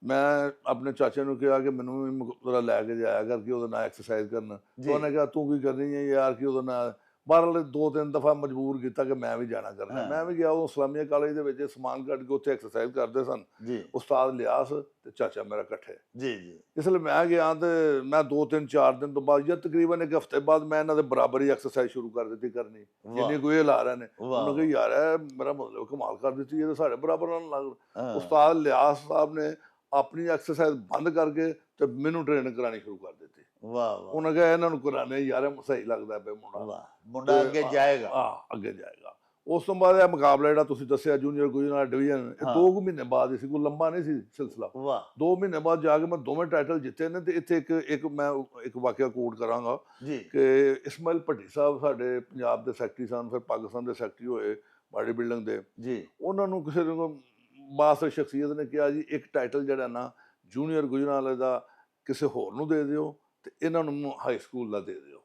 Speaker 2: ਮੈਂ ਆਪਣੇ ਚਾਚੇ ਨੂੰ ਕਿਹਾ ਕਿ ਮੈਨੂੰ ਵੀ ਜ਼ਰਾ ਲੈ ਕੇ ਜਾਇਆ ਕਰ ਕਿ ਉਹਦੇ ਨਾਲ ਐਕਸਰਸਾਈਜ਼ ਕਰਨ,
Speaker 1: ਜੀ।
Speaker 2: ਉਹਨੇ ਕਿਹਾ ਤੂੰ ਕੀ ਕਰਨੀ ਹੈ ਯਾਰ, ਕਿ ਉਹਦੇ ਨਾਲ ਬਾਹਰਲੇ 2-3 ਦਫਾ ਮਜਬੂਰ ਕੀਤਾ ਕਿ ਮੈਂ ਵੀ ਜਾਣਾ ਕਰਨਾ। ਮੈਂ ਵੀ ਗਿਆ, ਉਹ ਇਸਲਾਮੀਆ ਕਾਲਜ ਦੇ ਵਿੱਚ ਸਮਾਨ ਕੱਢ ਕੇ ਉੱਥੇ ਐਕਸਰਸਾਈਜ਼ ਕਰਦੇ ਸਨ
Speaker 1: ਜੀ
Speaker 2: ਉਸਤਾਦ ਲਿਆਸ ਤੇ ਚਾਚਾ ਮੇਰਾ ਇਕੱਠੇ।
Speaker 1: ਜੀ ਜੀ।
Speaker 2: ਇਸ ਲਈ ਮੈਂ ਗਿਆ ਤੇ ਮੈਂ 2-3-4 ਦਿਨ ਤੋਂ ਬਾਅਦ ਜਾਂ ਤਕਰੀਬਨ 1 ਹਫ਼ਤੇ ਬਾਅਦ ਮੈਂ ਇਹਨਾਂ ਦੇ ਬਰਾਬਰ ਹੀ ਐਕਸਰਸਾਈਜ਼ ਸ਼ੁਰੂ ਕਰ ਦਿੱਤੀ ਕਰਨੀ, ਜਿੰਨੀ ਕੋਈ ਲਾ ਰਹੇ ਨੇ। ਉਹਨਾਂ ਕਿ ਯਾਰ ਮੇਰਾ ਮਤਲਬ ਕਮਾਲ ਕਰ ਦਿੱਤੀ, ਇਹ ਤਾਂ ਸਾਡੇ ਬਰਾਬਰ ਨਾਲ ਲੱਗ। ਉਸਤਾਦ ਲਿਆਸ ਸਾਹਿਬ ਨੇ ਆਪਣੀ ਐਕਸਰਸਾਈਜ਼ ਬੰਦ ਕਰਕੇ ਤੇ ਮੈਨੂੰ ਟ੍ਰੇਨ ਕਰਾਣੀ ਸ਼ੁਰੂ ਕਰ ਦਿੱਤੀ।
Speaker 1: ਵਾਹ ਵਾਹ।
Speaker 2: ਉਹਨਾਂ ਕਿਹਾ ਇਹਨਾਂ ਨੂੰ ਕਰਾਣੇ ਯਾਰ ਸਹੀ ਲੱਗਦਾ ਪਿਆ ਮੁੰਡਾ।
Speaker 1: ਵਾਹ, ਮੁੰਡਾ ਅੱਗੇ ਜਾਏਗਾ।
Speaker 2: ਅੱਗੇ ਜਾਏਗਾ। ਉਸ ਤੋਂ ਬਾਅਦ ਇਹ ਮੁਕਾਬਲਾ ਜਿਹੜਾ ਤੁਸੀਂ ਦੱਸਿਆ ਜੂਨੀਅਰ ਗੁਜਰਾਂਵਾਲਾ ਡਿਵੀਜ਼ਨ, ਇਹ 2 ਮਹੀਨੇ ਬਾਅਦ ਹੀ ਸੀ, ਕੋਈ ਲੰਬਾ ਨਹੀਂ ਸੀ ਸਿਲਸਿਲਾ।
Speaker 1: ਵਾਹ।
Speaker 2: 2 ਮਹੀਨੇ ਬਾਅਦ ਜਾ ਕੇ ਮੈਂ ਦੋਵੇਂ ਟਾਈਟਲ ਜਿੱਤੇ ਨੇ। ਤੇ ਇੱਥੇ ਮੈਂ ਇੱਕ ਵਾਕਿਆ ਕੋਟ ਕਰਾਂਗਾ
Speaker 1: ਜੀ
Speaker 2: ਕਿ ਇਸਮਾਇਲ ਭੱਟੀ ਸਾਹਿਬ ਸਾਡੇ ਪੰਜਾਬ ਦੇ ਸੈਕਟਰੀ ਸਨ, ਫਿਰ ਪਾਕਿਸਤਾਨ ਦੇ ਸੈਕਟਰੀ ਹੋਏ ਬਾਡੀ ਬਿਲਡਿੰਗ ਦੇ।
Speaker 1: ਜੀ।
Speaker 2: ਉਹਨਾਂ ਨੂੰ ਕਿਸੇ ਨੂੰ ਬਾਸਰ ਸ਼ਖਸੀਅਤ ਨੇ ਕਿਹਾ ਜੀ ਇੱਕ ਟਾਈਟਲ ਜਿਹੜਾ ਨਾ ਜੂਨੀਅਰ ਗੁਜਰਾਂਵਾਲੇ ਦਾ ਕਿਸੇ ਹੋਰ ਨੂੰ ਦੇ ਦਿਓ ਤੇ ਇਹਨਾਂ ਨੂੰ ਹਾਈ ਸਕੂਲ ਦਾ ਦੇ ਦਿਓ,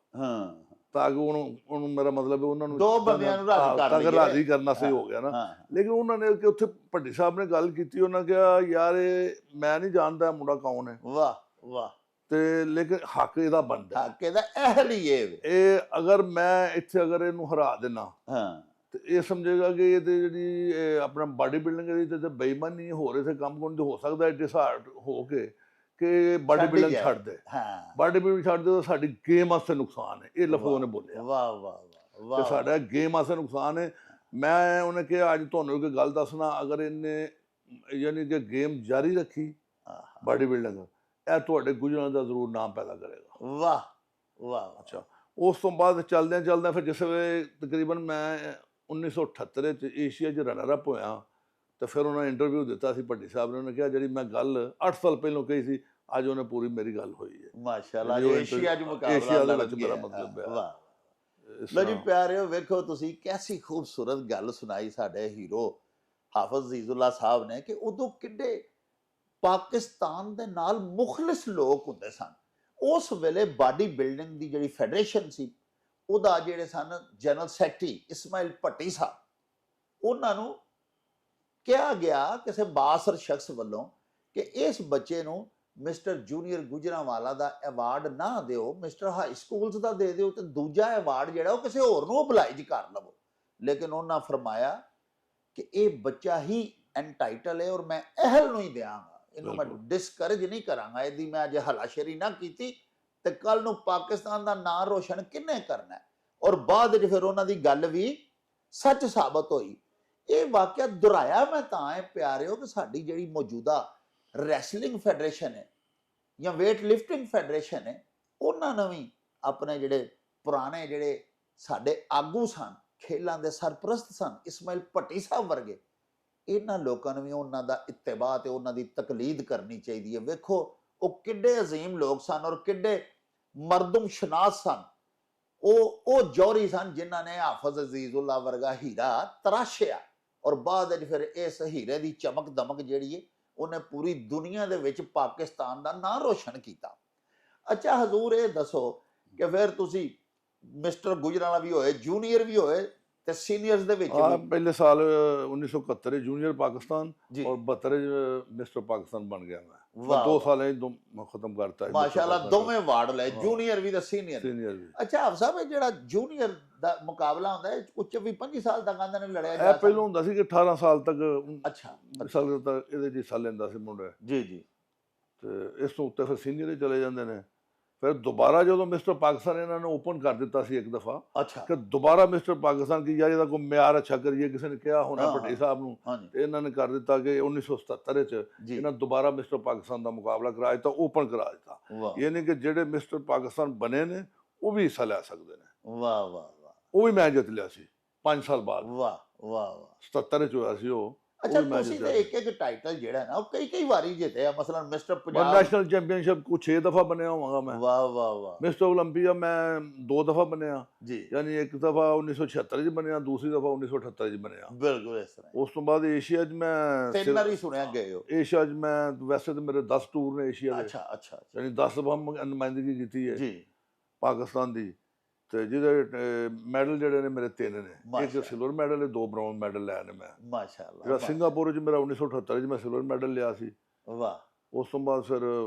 Speaker 2: ਤਾਂ ਕਿ ਉਹਨੂੰ ਮੇਰਾ ਮਤਲਬ ਉਹਨਾਂ ਨੂੰ
Speaker 1: 2 ਬੰਦਿਆਂ ਨੂੰ
Speaker 2: ਰਾਜ਼ੀ ਕਰਨਾ ਸਹੀ ਹੋ ਗਿਆ ਨਾ। ਲੇਕਿਨ ਉਹਨਾਂ ਨੇ ਕਿ ਉੱਥੇ ਭੱਟੀ ਸਾਹਿਬ ਨੇ ਗੱਲ ਕੀਤੀ, ਉਹਨਾਂ ਕਿਹਾ ਯਾਰ ਇਹ ਮੈਂ ਨਹੀਂ ਜਾਣਦਾ ਮੁੰਡਾ ਕੌਣ ਹੈ।
Speaker 1: ਵਾਹ ਵਾਹ।
Speaker 2: ਤੇ ਲੇਕਿਨ ਹੱਕ ਇਹਦਾ ਬਣਦਾ,
Speaker 1: ਹੱਕ ਇਹਦਾ ਅਹਿਲ ਹੀ
Speaker 2: ਇਹ ਅਗਰ ਮੈਂ ਇੱਥੇ ਅਗਰ ਇਹਨੂੰ ਹਰਾ ਦੇਣਾ ਤੇ ਇਹ ਸਮਝੇਗਾ ਕਿ ਇਹ ਤੇ ਜਿਹੜੀ ਆਪਣਾ ਬਾਡੀ ਬਿਲਡਿੰਗ ਇਹਦੀ ਤੇ ਬੇਈਮਾਨੀ ਹੋ ਰਹੀ, ਤੇ ਕੰਮ ਕਰਨ ਤੇ ਹੋ ਸਕਦਾ ਡਿਸਾਰਡ ਹੋ ਕੇ ਕਿ ਬਾਡੀ ਬਿਲਡਿੰਗ ਛੱਡ ਦੇ। ਬਾਡੀ ਬਿਲਡਿੰਗ ਛੱਡ ਦੇ ਤਾਂ ਸਾਡੀ ਗੇਮ ਵਾਸਤੇ ਨੁਕਸਾਨ ਹੈ, ਇਹ ਲਫ਼ਜ਼ ਉਹਨੇ ਬੋਲਿਆ।
Speaker 1: ਵਾਹ ਵਾਹ ਵਾਹ।
Speaker 2: ਤੇ ਸਾਡਾ ਗੇਮ ਵਾਸਤੇ ਨੁਕਸਾਨ ਹੈ। ਮੈਂ ਉਹਨੇ ਕਿਹਾ ਅੱਜ ਤੁਹਾਨੂੰ ਇੱਕ ਗੱਲ ਦੱਸਣਾ, ਅਗਰ ਇਹਨੇ ਯਾਨੀ ਕਿ ਗੇਮ ਜਾਰੀ ਰੱਖੀ ਬਾਡੀ ਬਿਲਡਿੰਗ, ਇਹ ਤੁਹਾਡੇ ਗੁਜਰਾਂਵਾਲੇ ਦਾ ਜ਼ਰੂਰ ਨਾਮ ਪੈਦਾ ਕਰੇਗਾ।
Speaker 1: ਵਾਹ ਵਾਹ।
Speaker 2: ਅੱਛਾ, ਉਸ ਤੋਂ ਬਾਅਦ ਚੱਲਦਿਆਂ ਫਿਰ ਜਿਸ ਵੇਲੇ ਤਕਰੀਬਨ ਮੈਂ 1978 ਚ ਏਸ਼ੀਆ 'ਚ ਰਨਰ ਅਪ ਹੋਇਆ, ਤੇ ਫਿਰ ਉਹਨਾਂ ਨੇ ਇੰਟਰਵਿਊ ਦਿੱਤਾ ਸੀ ਭੱਟੀ ਸਾਹਿਬ ਨੇ। ਉਹਨੇ ਕਿਹਾ ਜਿਹੜੀ ਮੈਂ ਗੱਲ 8 ਸਾਲ ਪਹਿਲਾਂ ਕਹੀ ਸੀ, ਅੱਜ ਉਹਨੇ ਪੂਰੀ ਮੇਰੀ ਗੱਲ ਹੋਈ ਹੈ।
Speaker 1: ਮਾਸ਼ਾਅੱਲਾ, ਏਸ਼ੀਆ 'ਚ ਮੁਕਾਬਲਾ
Speaker 2: ਏਸ਼ੀਆ ਦੇ ਵਿੱਚ ਮੇਰਾ ਮਤਲਬ ਹੈ।
Speaker 1: ਵਾਹ। ਲੋ ਜੀ ਪਿਆਰਿਓ, ਵੇਖੋ ਤੁਸੀਂ ਕੈਸੀ ਖੂਬਸੂਰਤ ਗੱਲ ਸੁਣਾਈ ਸਾਡੇ ਹੀਰੋ ਹਾਫਿਜ਼ ਅਜ਼ੀਜ਼ੁੱਲਾ ਸਾਹਿਬ ਨੇ, ਕਿ ਉਦੋਂ ਕਿੱਡੇ ਪਾਕਿਸਤਾਨ ਦੇ ਨਾਲ ਮੁਖਲਿਸ ਲੋਕ ਹੁੰਦੇ ਸਨ। ਉਸ ਵੇਲੇ ਬਾਡੀ ਬਿਲਡਿੰਗ ਦੀ ਜਿਹੜੀ ਫੈਡਰੇਸ਼ਨ ਸੀ, ਉਹਦਾ ਜਿਹੜੇ ਸਨ ਜਨਰਲ ਸੈਕਟਰੀ ਇਸਮਾਇਲ ਭੱਟੀ ਸਾਹਿਬ, ਉਹਨਾਂ ਨੂੰ ਕਿਹਾ ਗਿਆ ਕਿਸੇ ਬਾਸਰ ਸ਼ਖਸ ਵੱਲੋਂ ਕਿ ਇਸ ਬੱਚੇ ਨੂੰ ਮਿਸਟਰ ਜੂਨੀਅਰ ਗੁਜਰਾਂਵਾਲਾ ਦਾ ਐਵਾਰਡ ਨਾ ਦਿਓ, ਮਿਸਟਰ ਹਾਈ ਸਕੂਲਸ ਦਾ ਦੇ ਦਿਓ, ਤੇ ਦੂਜਾ ਐਵਾਰਡ ਜਿਹੜਾ ਉਹ ਕਿਸੇ ਹੋਰ ਨੂੰ ਅਪਲਾਈਜ ਕਰ ਲਵੋ। ਲੇਕਿਨ ਉਹਨਾਂ ਫਰਮਾਇਆ ਕਿ ਇਹ ਬੱਚਾ ਹੀ ਐਂਟਾਈਟਲ ਹੈ ਔਰ ਮੈਂ ਅਹਿਲ ਨੂੰ ਹੀ ਦਿਆਂਗਾ, ਇਹਨੂੰ ਮੈਂ ਡਿਸਕਰੇਜ ਨਹੀਂ ਕਰਾਂਗਾ। ਇਹਦੀ ਮੈਂ ਅੱਜ ਹਲਾਸ਼ੇਰੀ ਨਾ ਕੀਤੀ ਤੇ ਕੱਲ ਨੂੰ ਪਾਕਿਸਤਾਨ ਦਾ ਨਾਂ ਰੋਸ਼ਨ ਕਿੰਨੇ ਕਰਨਾ। ਔਰ ਬਾਅਦ ਵਿੱਚ ਫਿਰ ਉਹਨਾਂ ਦੀ ਗੱਲ ਵੀ ਸੱਚ ਸਾਬਤ ਹੋਈ। ਇਹ ਵਾਕਿਆ ਦੁਹਰਾਇਆ ਮੈਂ ਤਾਂ ਹੈ ਪਿਆਰਿਓ ਕਿ ਸਾਡੀ ਜਿਹੜੀ ਮੌਜੂਦਾ ਰੈਸਲਿੰਗ ਫੈਡਰੇਸ਼ਨ ਹੈ ਜਾਂ ਵੇਟ ਲਿਫਟਿੰਗ ਫੈਡਰੇਸ਼ਨ ਹੈ, ਉਹਨਾਂ ਨੇ ਵੀ ਆਪਣੇ ਜਿਹੜੇ ਪੁਰਾਣੇ ਜਿਹੜੇ ਸਾਡੇ ਆਗੂ ਸਨ, ਖੇਲਾਂ ਦੇ ਸਰਪ੍ਰਸਤ ਸਨ, ਇਸਮਾਇਲ ਭੱਟੀ ਸਾਹਿਬ ਵਰਗੇ, ਇਹਨਾਂ ਲੋਕਾਂ ਨੂੰ ਵੀ ਉਹਨਾਂ ਦਾ ਇਤਿਬਾ ਤੇ ਉਹਨਾਂ ਦੀ ਤਕਲੀਦ ਕਰਨੀ ਚਾਹੀਦੀ ਹੈ। ਵੇਖੋ ਉਹ ਕਿੱਡੇ ਅਜ਼ੀਮ ਲੋਕ ਸਨ ਔਰ ਕਿੱਡੇ ਮਰਦਮ ਸ਼ਨਾਸ ਸਨ। ਉਹ ਜੌਹਰੀ ਸਨ ਜਿਨ੍ਹਾਂ ਨੇ ਹਾਫਿਜ਼ ਅਜ਼ੀਜ਼ੁੱਲਾ ਵਰਗਾ ਹੀਰਾ ਤਰਾਸ਼ਿਆ, ਔਰ ਬਾਅਦ ਵਿੱਚ ਫਿਰ ਇਸ ਹੀਰੇ ਦੀ ਚਮਕ ਦਮਕ ਜਿਹੜੀ ਹੈ ਉਹਨੇ ਪੂਰੀ ਦੁਨੀਆ ਦੇ ਵਿੱਚ ਪਾਕਿਸਤਾਨ ਦਾ ਨਾਂ ਰੋਸ਼ਨ ਕੀਤਾ। ਅੱਛਾ ਹਜ਼ੂਰ, ਇਹ ਦੱਸੋ ਕਿ ਫਿਰ ਤੁਸੀਂ ਮਿਸਟਰ ਗੁਜਰਾਂਵਾਲਾ ਵੀ ਹੋਏ, ਜੂਨੀਅਰ ਵੀ ਹੋਏ, ਤੇ ਸੀਨੀਅਰਸ ਦੇ ਵਿੱਚ
Speaker 2: ਆ
Speaker 1: ਵੀ
Speaker 2: ਪਹਿਲੇ ਸਾਲ 1971 ਜੂਨੀਅਰ ਪਾਕਿਸਤਾਨ
Speaker 1: ਜੀ
Speaker 2: ਔਰ 72 ਮਿਸਟਰ ਪਾਕਿਸਤਾਨ ਬਣ ਗਿਆ ਮੈਂ
Speaker 1: ਵਾਹ
Speaker 2: 2 ਸਾਲ ਇਹ ਖਤਮ ਕਰਤਾ
Speaker 1: ਮਾਸ਼ਾਅੱਲਾ ਦੋਵੇਂ ਵਾਰਡ ਲਏ, ਜੂਨੀਅਰ ਵੀ ਤੇ ਸੀਨੀਅਰ।
Speaker 2: ਸੀਨੀਅਰ ਵੀ।
Speaker 1: ਅੱਛਾ ਆਪ ਸਾਹਿਬ, ਇਹ ਜਿਹੜਾ ਜੂਨੀਅਰ ਦਾ ਮੁਕਾਬਲਾ ਹੁੰਦਾ ਹੈ ਉੱਚ ਵੀ 25 ਸਾਲ ਤੱਕ ਆਂਦੇ ਨੇ ਲੜਿਆ
Speaker 2: ਇਹ
Speaker 1: ਜਾ
Speaker 2: ਪਹਿਲਾਂ ਹੁੰਦਾ ਸੀ ਕਿ 18 ਸਾਲ ਤੱਕ
Speaker 1: ਅੱਛਾ
Speaker 2: ਸਾਲ ਤੱਕ ਇਹਦੇ 'ਚ ਹਿੱਸਾ ਲੈਂਦਾ ਸੀ ਮੁੰਡਾ,
Speaker 1: ਜੀ ਜੀ
Speaker 2: ਤੇ ਇਸ ਤੋਂ ਉੱਤੇ ਫਿਰ ਸੀਨੀਅਰ ਹੀ ਚਲੇ ਜਾਂਦੇ ਨੇ। ਫਿਰ ਦੁਬਾਰਾ ਜਦੋਂ ਮਿਸਟਰ ਪਾਕਿਸਤਾਨ ਇਹਨਾਂ ਨੇ ਓਪਨ ਕਰ ਦਿੱਤਾ ਸੀ ਇੱਕ ਦਫਾ,
Speaker 1: ਅੱਛਾ
Speaker 2: ਕਿ ਦੁਬਾਰਾ ਮਿਸਟਰ ਪਾਕਿਸਤਾਨ ਕੀ ਯਾਰ ਇਹਦਾ ਕੋਈ ਮਿਆਰ ਅੱਛਾ ਕਰੀਏ, ਕਿਸੇ ਨੇ ਕਿਹਾ ਹੋਣਾ
Speaker 1: ਹਾਂ,
Speaker 2: ਭੱਟੀ ਸਾਹਿਬ ਨੂੰ,
Speaker 1: ਹਾਂਜੀ
Speaker 2: ਤੇ ਇਹਨਾਂ ਨੇ ਕਰ ਦਿੱਤਾ ਕਿ 1977 ਚ
Speaker 1: ਜੀ
Speaker 2: ਇਹਨਾਂ ਦੁਬਾਰਾ ਮਿਸਟਰ ਪਾਕਿਸਤਾਨ ਦਾ ਮੁਕਾਬਲਾ ਕਰਾ ਦਿੱਤਾ, ਓਪਨ ਕਰਾ ਦਿੱਤਾ।
Speaker 1: ਵਾਹ
Speaker 2: ਇਹ ਨਹੀਂ ਕਿ ਜਿਹੜੇ ਮਿਸਟਰ ਪਾਕਿਸਤਾਨ ਬਣੇ ਨੇ ਉਹ ਵੀ ਹਿੱਸਾ ਲੈ ਸਕਦੇ ਨੇ।
Speaker 1: ਵਾਹ ਵਾਹ ਵਾਹ
Speaker 2: ਉਹ ਵੀ ਮੈਂ ਜਿੱਤ ਲਿਆ ਸੀ 5 ਸਾਲ ਬਾਅਦ,
Speaker 1: ਵਾਹ ਵਾਹ ਵਾਹ
Speaker 2: 77 ਚ ਹੋਇਆ ਸੀ ਉਹ
Speaker 1: ਅੱਛਾ
Speaker 2: ਵੀ ਮੈਂ
Speaker 1: ਤੁਸੀਂ
Speaker 2: ਜਿੱਤਿਆ
Speaker 1: ਤੇ ਇੱਕ ਇੱਕ ਟਾਈਟਲ ਜਿਹੜਾ ਨਾ ਉਹ ਕਈ ਕਈ ਵਾਰੀ ਜਿੱਤੇ ਆ, ਮਸਲਨ ਮਿਸਟਰ
Speaker 2: ਮੈਂ
Speaker 1: ਪੰਜਾਬ।
Speaker 2: ਨੈਸ਼ਨਲ ਚੈਂਪੀਅਨਸ਼ਿਪ ਕੁਛ 6 ਦਫਾ ਬਣਿਆ ਹੋਵਾਂਗਾ ਮੈਂ।
Speaker 1: ਵਾਹ ਵਾਹ ਵਾਹ
Speaker 2: ਮਿਸਟਰ ਓਲੰਪੀਆ ਮੈਂ 2 ਦਫਾ ਬਣਿਆ,
Speaker 1: ਜੀ
Speaker 2: ਯਾਨੀ ਇੱਕ ਦਫਾ 1976 ਚ ਬਣਿਆ, ਦੂਸਰੀ ਦਫਾ 1978 ਚ ਬਣਿਆ।
Speaker 1: ਬਿਲਕੁਲ ਇਸ ਤਰ੍ਹਾਂ
Speaker 2: ਉਸ ਤੋਂ ਬਾਅਦ ਏਸ਼ੀਆ 'ਚ ਮੈਂ
Speaker 1: ਤਿੰਨ ਵਾਰੀ ਸੁਣਿਆ ਗਏ ਹੋ।
Speaker 2: ਏਸ਼ੀਆ 'ਚ ਮੈਂ ਵੈਸੇ ਤਾਂ ਮੇਰੇ 10 ਟੂਰ ਨੇ ਏਸ਼ੀਆ ਦੇ,
Speaker 1: ਅੱਛਾ ਅੱਛਾ ਅੱਛਾ,
Speaker 2: ਯਾਨੀ 10 ਦਫਾ ਨੁਮਾਇੰਦਗੀ ਕੀਤੀ ਹੈ
Speaker 1: ਜੀ
Speaker 2: ਪਾਕਿਸਤਾਨ ਦੀ, ਤੇ ਜਿਹਦੇ ਮੈਡਲ ਜਿਹੜੇ ਨੇ ਮੇਰੇ 3 ਨੇ,
Speaker 1: ਮਾਸ਼ਾ
Speaker 2: ਇੱਕ ਸਿਲਵਰ ਮੈਡਲ ਹੈ, 2 ਬ੍ਰੌਂਜ਼ ਮੈਡਲ ਲਏ ਨੇ ਮੈਂ।
Speaker 1: ਮਾਸ਼ਾਅੱਲਾ
Speaker 2: ਜਿਹੜਾ ਸਿੰਗਾਪੁਰ 'ਚ ਮੇਰਾ 1978 'ਚ ਮੈਂ ਸਿਲਵਰ ਮੈਡਲ ਲਿਆ ਸੀ।
Speaker 1: ਵਾਹ
Speaker 2: ਉਸ ਤੋਂ ਬਾਅਦ ਫਿਰ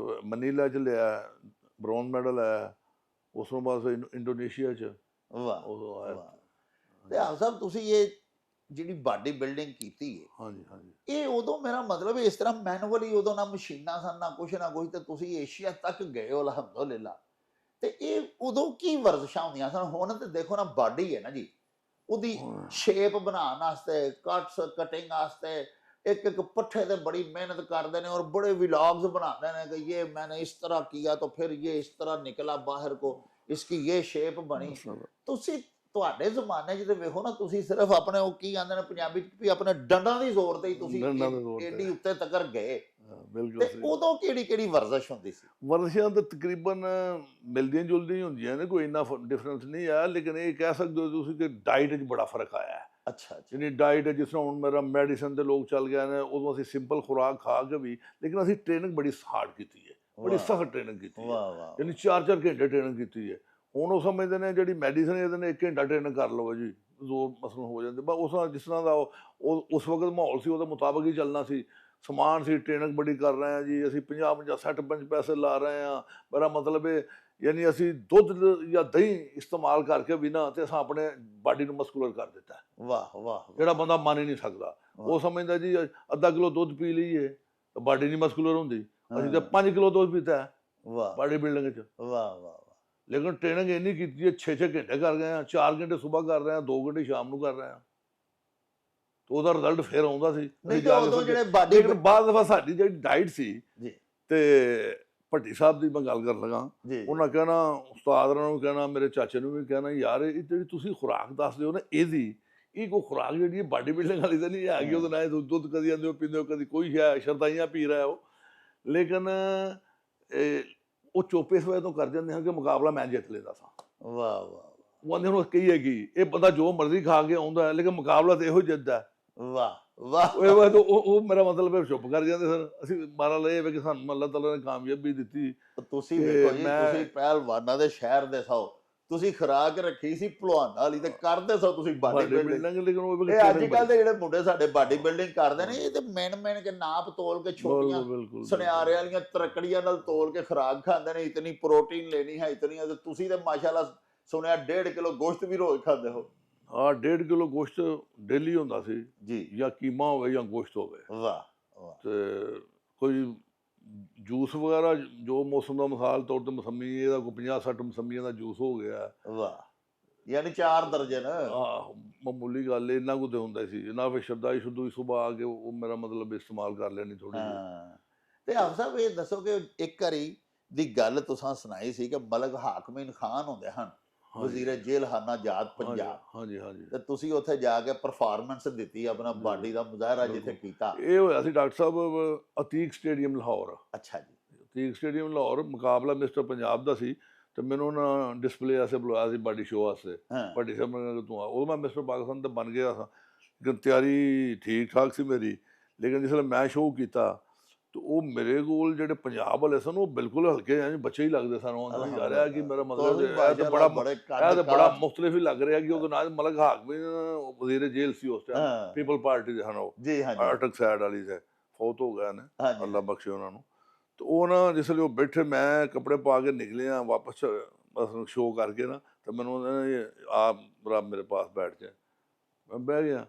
Speaker 2: ਮਨੀਲਾ 'ਚ ਲਿਆ ਬ੍ਰੌਂਜ਼ ਮੈਡਲ ਆਇਆ। ਉਸ ਤੋਂ ਬਾਅਦ ਫਿਰ ਇੰਡੋਨੇਸ਼ੀਆ 'ਚ
Speaker 1: ਵਾਹ
Speaker 2: ਉਹ ਆਇਆ।
Speaker 1: ਵਾਹ। ਤੇ ਆਪ ਸਾਹਿਬ ਤੁਸੀਂ ਇਹ ਜਿਹੜੀ ਬਾਡੀ ਬਿਲਡਿੰਗ ਕੀਤੀ ਹੈ,
Speaker 2: ਹਾਂਜੀ ਹਾਂਜੀ।
Speaker 1: ਇਹ ਉਦੋਂ ਮੇਰਾ ਮਤਲਬ ਇਸ ਤਰ੍ਹਾਂ ਮੈਨੂਅਲੀ, ਉਦੋਂ ਨਾ ਮਸ਼ੀਨਾਂ ਸਨ ਨਾ ਕੁਛ ਨਾ ਕੁਛ, ਤੇ ਤੁਸੀਂ ਏਸ਼ੀਆ ਤੱਕ ਗਏ ਹੋ ਅਲਹਮਦੁਲਿਲਾ। ਤੇ ਇਹ ਉਦੋਂ ਕੀ ਵਰਜ਼ਿਸ਼ਾਂ ਹੁੰਦੀਆਂ ਸਨ? ਹੁਣ ਤੇ ਦੇਖੋ ਨਾ ਬਾਡੀ ਹੈ ਨਾ ਜੀ, ਉਹਦੀ ਸ਼ੇਪ ਬਣਾਉਣ ਵਾਸਤੇ, ਕਟਿੰਗ ਵਾਸਤੇ ਇੱਕ ਇੱਕ ਪੱਠੇ ਤੇ ਬੜੀ ਮਿਹਨਤ ਕਰਦੇ ਨੇ, ਔਰ ਬੜੇ ਵਲੌਗਸ बनाते हैं कि ये मैंने इस तरह किया तो फिर ये इस तरह निकला बाहर को, इसकी ये शेप बनी। ਤੁਸੀਂ ਤੁਹਾਡੇ ਜ਼ਮਾਨੇ 'ਚ ਤੇ ਵੇਖੋ ਨਾ, ਤੁਸੀਂ ਸਿਰਫ ਆਪਣੇ ਉਹ ਕੀ ਕਹਿੰਦੇ ਨੇ ਪੰਜਾਬੀ 'ਚ ਵੀ ਆਪਣੇ ਡੰਡਾਂ ਦੀ ਜ਼ੋਰ ਤੇ ਹੀ ਤੁਸੀਂ
Speaker 2: ਡੰਡਾਂ ਦੇ ਜ਼ੋਰ ਤੇ।
Speaker 1: ਏਡੀ ਉੱਤੇ ਤੱਕ ਗਏ।
Speaker 2: ਬਿਲਕੁਲ
Speaker 1: ਤੇ
Speaker 2: ਸਹੀ।
Speaker 1: ਉਦੋਂ ਕਿਹੜੀ ਕਿਹੜੀ ਵਰਜ਼ਿਸ਼ ਹੁੰਦੀ ਸੀ?
Speaker 2: ਵਰਜ਼ਿਸ਼ਾਂ ਤਾਂ ਤਕਰੀਬਨ ਮਿਲਦੀਆਂ ਜੁਲਦੀਆਂ ਹੀ ਹੁੰਦੀਆਂ ਨੇ, ਕੋਈ ਇੰਨਾ ਡਿਫਰੈਂਸ ਨਹੀਂ ਆਇਆ, ਲੇਕਿਨ ਇਹ ਕਹਿ ਸਕਦੇ ਹੋ ਤੁਸੀਂ ਕਿ ਡਾਈਟ 'ਚ ਬੜਾ ਫਰਕ ਆਇਆ ਹੈ।
Speaker 1: ਅੱਛਾ ਅੱਛਾ,
Speaker 2: ਜਿੰਨੀ ਡਾਈਟ ਹੈ, ਜਿਸ ਤਰ੍ਹਾਂ ਹੁਣ ਮੇਰਾ ਮੈਡੀਸਨ ਦੇ ਲੋਕ ਚੱਲ ਗਏ ਨੇ, ਉਦੋਂ ਅਸੀਂ ਸਿੰਪਲ ਖੁਰਾਕ ਖਾ ਕੇ ਵੀ, ਲੇਕਿਨ ਅਸੀਂ ਟ੍ਰੇਨਿੰਗ ਬੜੀ ਹਾਰਡ ਕੀਤੀ ਹੈ, ਬੜੀ
Speaker 1: ਵਾਹ।
Speaker 2: ਸਖਤ ਟ੍ਰੇਨਿੰਗ ਕੀਤੀ ਹੈ,
Speaker 1: ਵਾਹ ਵਾਹ
Speaker 2: ਯਾਨੀ 4-4 ਘੰਟੇ ਟ੍ਰੇਨਿੰਗ ਕੀਤੀ ਹੈ। ਹੁਣ ਉਹ ਸਮਝਦੇ ਨੇ ਜਿਹੜੀ ਮੈਡੀਸਨ ਇਹਦੇ ਨੇ 1 ਘੰਟਾ ਟ੍ਰੇਨਿੰਗ ਕਰ ਲਓ ਜੀ, ਜ਼ੋਰ ਮਸਲ ਹੋ ਜਾਂਦੇ। ਬਸ ਉਸ ਤਰ੍ਹਾਂ ਜਿਸ ਤਰ੍ਹਾਂ ਦਾ ਉਹ ਉਸ ਵਕਤ ਮਾਹੌਲ ਸੀ, ਉਹਦੇ ਮੁਤਾਬਕ ਹੀ ਚੱਲਣਾ ਸੀ। ਸਮਾਨ ਸੀ, ਟ੍ਰੇਨਿੰਗ ਬੜੀ ਕਰ ਰਹੇ ਹਾਂ ਜੀ ਅਸੀਂ, 50-50 60 ਪੈਸੇ ਲਾ ਰਹੇ ਹਾਂ। ਮੇਰਾ ਮਤਲਬ ਹੈ ਯਾਨੀ ਅਸੀਂ ਦੁੱਧ ਜਾਂ ਦਹੀਂ ਇਸਤੇਮਾਲ ਕਰਕੇ ਵੀ ਨਾ, ਤੇ ਅਸਾਂ ਆਪਣੇ ਬਾਡੀ ਨੂੰ ਮਸਕੂਲਰ ਕਰ ਦਿੱਤਾ।
Speaker 1: ਵਾਹ ਵਾਹ,
Speaker 2: ਜਿਹੜਾ ਬੰਦਾ ਮੰਨ ਹੀ ਨਹੀਂ ਸਕਦਾ, ਉਹ ਸਮਝਦਾ ਜੀ ਅੱਧਾ ਕਿਲੋ ਦੁੱਧ ਪੀ ਲਈਏ ਤਾਂ ਬਾਡੀ ਨਹੀਂ ਮਸਕੂਲਰ ਹੁੰਦੀ। ਅਸੀਂ ਤਾਂ 5 ਕਿਲੋ ਦੁੱਧ ਪੀਤਾ ਹੈ
Speaker 1: ਵਾਹ
Speaker 2: ਬਾਡੀ ਬਿਲਡਿੰਗ 'ਚ।
Speaker 1: ਵਾਹ ਵਾਹ,
Speaker 2: ਲੇਕਿਨ ਟ੍ਰੇਨਿੰਗ ਇੰਨੀ ਕੀਤੀ ਹੈ, 6-6 ਘੰਟੇ ਕਰ ਗਏ ਹਾਂ, 4 ਘੰਟੇ ਸਵੇਰ ਕਰ ਰਹੇ ਹਾਂ, 2 ਘੰਟੇ ਸ਼ਾਮ ਨੂੰ ਕਰ ਰਹੇ ਹਾਂ, ਤੇ ਉਹਦਾ ਰਿਜ਼ਲਟ ਫਿਰ ਆਉਂਦਾ ਸੀ।
Speaker 1: ਨਹੀਂ ਤਾਂ ਉਦੋਂ ਜਿਹੜੇ ਬਾਡੀ
Speaker 2: ਲੇਕਿਨ ਬਾਅਦ ਦਫਾ ਸਾਡੀ ਜਿਹੜੀ ਡਾਈਟ ਸੀ,
Speaker 1: ਜੀ
Speaker 2: ਤੇ ਭੱਟੀ ਸਾਹਿਬ ਦੀ ਮੈਂ ਗੱਲ ਕਰਨ ਲੱਗਾ,
Speaker 1: ਜੀ
Speaker 2: ਉਹਨਾਂ ਕਹਿਣਾ, ਉਸਤਾਦ ਨੂੰ ਕਹਿਣਾ, ਮੇਰੇ ਚਾਚੇ ਨੂੰ ਵੀ ਕਹਿਣਾ, ਯਾਰ ਇਹ ਜਿਹੜੀ ਤੁਸੀਂ ਖੁਰਾਕ ਦੱਸਦੇ ਹੋ ਨਾ, ਇਹਦੀ ਇਹ ਕੋਈ ਖੁਰਾਕ ਜਿਹੜੀ ਹੈ ਬਾਡੀ ਬਿਲਡਿੰਗ ਵਾਲੀ ਤਾਂ ਨਹੀਂ ਹੈਗੀ। ਉਹਦੇ ਨਾਲ ਦੁੱਧ ਕਦੀ ਆਉਂਦੇ ਹੋ ਪੀਂਦੇ ਹੋ, ਕਦੀ ਕੋਈ ਹੈ ਸ਼ਰਦਾਈਆਂ ਪੀ ਰਿਹਾ ਉਹ, ਲੇਕਿਨ ਉਹ ਚੋਪੇ ਸਵੇ ਤੋਂ ਕਰ ਜਾਂਦੇ ਹਨ ਕਿ ਮੁਕਾਬਲਾ ਮੈਂ ਜਿੱਤ ਲੈਂਦਾ ਸਾਂ।
Speaker 1: ਵਾਹ ਵਾਹ
Speaker 2: ਉਹ ਆਂਦੇ ਹੁਣ ਕਹੀ ਹੈਗੀ ਇਹ ਬੰਦਾ ਜੋ ਮਰਜ਼ੀ ਖਾ ਕੇ ਆਉਂਦਾ ਹੈ, ਲੇਕਿਨ ਮੁਕਾਬਲਾ ਤਾਂ ਇਹੋ ਜਿੱਤਦਾ।
Speaker 1: ਵਾਹ ਵਾਹ,
Speaker 2: ਉਹ ਮੇਰਾ ਮਤਲਬ ਹੈ ਚੁੱਪ ਕਰ ਜਾਂਦੇ ਸਨ। ਅਸੀਂ ਮਾਰਾ ਲਏ ਵੇ ਕਿ ਸਾਨੂੰ ਅੱਲਾਹ ਤਾਲਾ ਨੇ ਕਾਮਯਾਬੀ ਦਿੱਤੀ।
Speaker 1: ਤੁਸੀਂ ਵੇਖੋ ਜੀ, ਤੁਸੀਂ ਪਹਿਲਵਾਨਾਂ ਦੇ ਸ਼ਹਿਰ ਦੇ ਸੌ, ਤੁਸੀਂ ਖੁਰਾਕ ਰੱਖੀ ਸੀ ਭਲਵਾਨਾਂ ਵਾਲੀ, ਤੇ ਕਰਦੇ ਸੋ ਤੁਸੀਂ ਬਾਡੀ ਬਿਲਡਿੰਗ।
Speaker 2: ਲੇਕਿਨ ਉਹ
Speaker 1: ਇਹ ਅੱਜ ਕੱਲ ਦੇ ਜਿਹੜੇ ਮੁੰਡੇ ਸਾਡੇ ਬਾਡੀ ਬਿਲਡਿੰਗ ਕਰਦੇ ਨੇ, ਇਹ ਤੇ ਮਿਣ ਕੇ ਨਾਪ ਤੋਲ ਕੇ ਛੋਟੀਆਂ ਸੁਨਿਆਰੇ ਵਾਲੀਆਂ ਤਰਕੜੀਆਂ ਨਾਲ ਤੋਲ ਕੇ ਖੁਰਾਕ ਖਾਂਦੇ ਨੇ, ਇਤਨੀ ਪ੍ਰੋਟੀਨ ਲੈਣੀ ਹੈ ਇਤਨੀ। ਤੇ ਤੁਸੀਂ ਤੇ ਮਾਸ਼ਾਅੱਲਾ ਸੁਣਿਆ 1.5 ਕਿਲੋ ਗੋਸ਼ਤ ਵੀ ਰੋਜ਼ ਖਾਂਦੇ ਹੋ।
Speaker 2: ਹਾਂ, 1.5 ਕਿਲੋ ਗੋਸ਼ਤ ਡੇਲੀ ਹੁੰਦਾ ਸੀ
Speaker 1: ਜੀ,
Speaker 2: ਜਾਂ ਕੀਮਾ ਹੋਵੇ ਜਾਂ ਗੋਸ਼ਤ ਹੋਵੇ।
Speaker 1: ਵਾਹ ਵਾਹ,
Speaker 2: ਤੇ ਕੋਈ ਜੂਸ ਵਗੈਰਾ ਜੋ ਮੌਸਮ ਦਾ, ਮਿਸਾਲ ਤੌਰ ਤੇ ਮਸੰਮੀ, ਇਹਦਾ ਕੋਈ 50-60 ਮਸੰਮੀਆਂ ਦਾ ਜੂਸ ਹੋ ਗਿਆ।
Speaker 1: ਵਾਹ, ਯਾਨੀ 4 ਦਰਜਨ।
Speaker 2: ਮਾਮੂਲੀ ਗੱਲ ਇੰਨਾ ਕੁ ਤੇ ਹੁੰਦਾ ਸੀ ਨਾ। ਫਿਰ ਸ਼ਰਦਾਈ ਸ਼ੁੱਧੂ ਸੁਬਹ ਆ ਕੇ ਉਹ ਮੇਰਾ ਮਤਲਬ ਇਸਤੇਮਾਲ ਕਰ ਲੈਣੀ ਥੋੜੀ ਜਿਹੀ।
Speaker 1: ਤੇ ਆਪ ਸਾਹਿਬ ਇਹ ਦੱਸੋ ਕਿ ਇੱਕ ਵਾਰੀ ਦੀ ਗੱਲ ਤੁਸੀਂ ਸੁਣਾਈ ਸੀ ਕਿ ਮਲਕ ਹਾਕਮੀਨ ਖਾਨ ਹੁੰਦੇ ਹਨ, ਵਜ਼ੀਰ ਜੇਲਖਾਨਾ ਜਾਤ ਪੰਜਾਬ।
Speaker 2: ਹਾਂਜੀ ਹਾਂਜੀ।
Speaker 1: ਤੇ ਤੁਸੀਂ ਉੱਥੇ ਜਾ ਕੇ ਪਰਫਾਰਮੈਂਸ ਦਿੱਤੀ, ਆਪਣਾ ਬਾਡੀ ਦਾ ਮੁਜ਼ਾਹਰਾ ਜਿੱਥੇ ਕੀਤਾ।
Speaker 2: ਇਹ ਹੋਇਆ ਸੀ ਡਾਕਟਰ ਸਾਹਿਬ ਅਤੀਕ ਸਟੇਡੀਅਮ ਲਾਹੌਰ।
Speaker 1: ਅੱਛਾ ਜੀ।
Speaker 2: ਅਤੀਕ ਸਟੇਡੀਅਮ ਲਾਹੌਰ ਮੁਕਾਬਲਾ ਮਿਸਟਰ ਪੰਜਾਬ ਦਾ ਸੀ, ਤੇ ਮੈਨੂੰ ਨਾ ਡਿਸਪਲੇ ਵਾਸਤੇ ਬੁਲਾਇਆ ਸੀ, ਬਾਡੀ ਸ਼ੋਅ ਵਾਸਤੇ। ਵੱਡੀ ਸਾਹਿਬ ਨੇ ਤੂੰ ਆ, ਉਦੋਂ ਮੈਂ ਮਿਸਟਰ ਪਾਕਿਸਤਾਨ ਤਾਂ ਬਣ ਗਿਆ ਸਾਂ, ਲੇਕਿਨ ਤਿਆਰੀ ਠੀਕ ਠਾਕ ਸੀ ਮੇਰੀ। ਲੇਕਿਨ ਜਿਸ ਵੇਲੇ ਮੈਂ ਸ਼ੋਅ ਕੀਤਾ ਤੇ ਉਹ ਮੇਰੇ ਕੋਲ ਜਿਹੜੇ ਪੰਜਾਬ ਵਾਲੇ ਸਨ ਉਹ ਬਿਲਕੁਲ ਹਲਕੇ ਜਿਵੇਂ ਬੱਚੇ ਹੀ ਲੱਗਦੇ ਸਨ। ਉਹ ਅੰਦਰ ਜਾ ਰਿਹਾ ਕਿ ਮੇਰਾ ਮਤਲਬ
Speaker 1: ਤੁਸੀਂ
Speaker 2: ਇਹ ਤਾਂ
Speaker 1: ਮਾਸ਼ਾਅੱਲਾ
Speaker 2: ਬੜਾ
Speaker 1: ਬੜੇ
Speaker 2: ਇਹ ਤਾਂ ਬੜਾ
Speaker 1: ਕੱਦ-ਕਾਠ।
Speaker 2: ਮੁਖਤਲਿਫ ਹੀ ਲੱਗ ਰਿਹਾ ਕਿ ਉਹਦੇ ਨਾਲ ਮਲਕ ਹਾਕਮ ਵਜ਼ੀਰ ਜੇਲ੍ਹ ਸੀ ਉਸ ਟਾਈਮ,
Speaker 1: ਹਾਂ
Speaker 2: ਪੀਪਲ ਪਾਰਟੀ ਦੇ ਹਨ ਉਹ,
Speaker 1: ਜੀ, ਹਾਂਜੀ
Speaker 2: ਅਟਕ ਸਾਈਡ ਵਾਲੀ ਦੇ, ਫੌਤ ਹੋ ਗਏ ਨੇ,
Speaker 1: ਹਾਂਜੀ
Speaker 2: ਅੱਲਾ ਬਖਸ਼ੇ ਉਹਨਾਂ ਨੂੰ। ਤੇ ਉਹ ਨਾ ਜਿਸ ਵੇਲੇ ਉਹ ਬੈਠੇ, ਮੈਂ ਕੱਪੜੇ ਪਾ ਕੇ ਨਿਕਲਿਆ ਵਾਪਸ ਬਸ ਸ਼ੋਅ ਕਰਕੇ ਨਾ, ਤੇ ਮੈਨੂੰ ਉਹਨੇ ਆਪ ਰੱਬ ਮੇਰੇ ਪਾਸ ਬੈਠ ਜਾ। ਮੈਂ ਬਹਿ ਗਿਆ।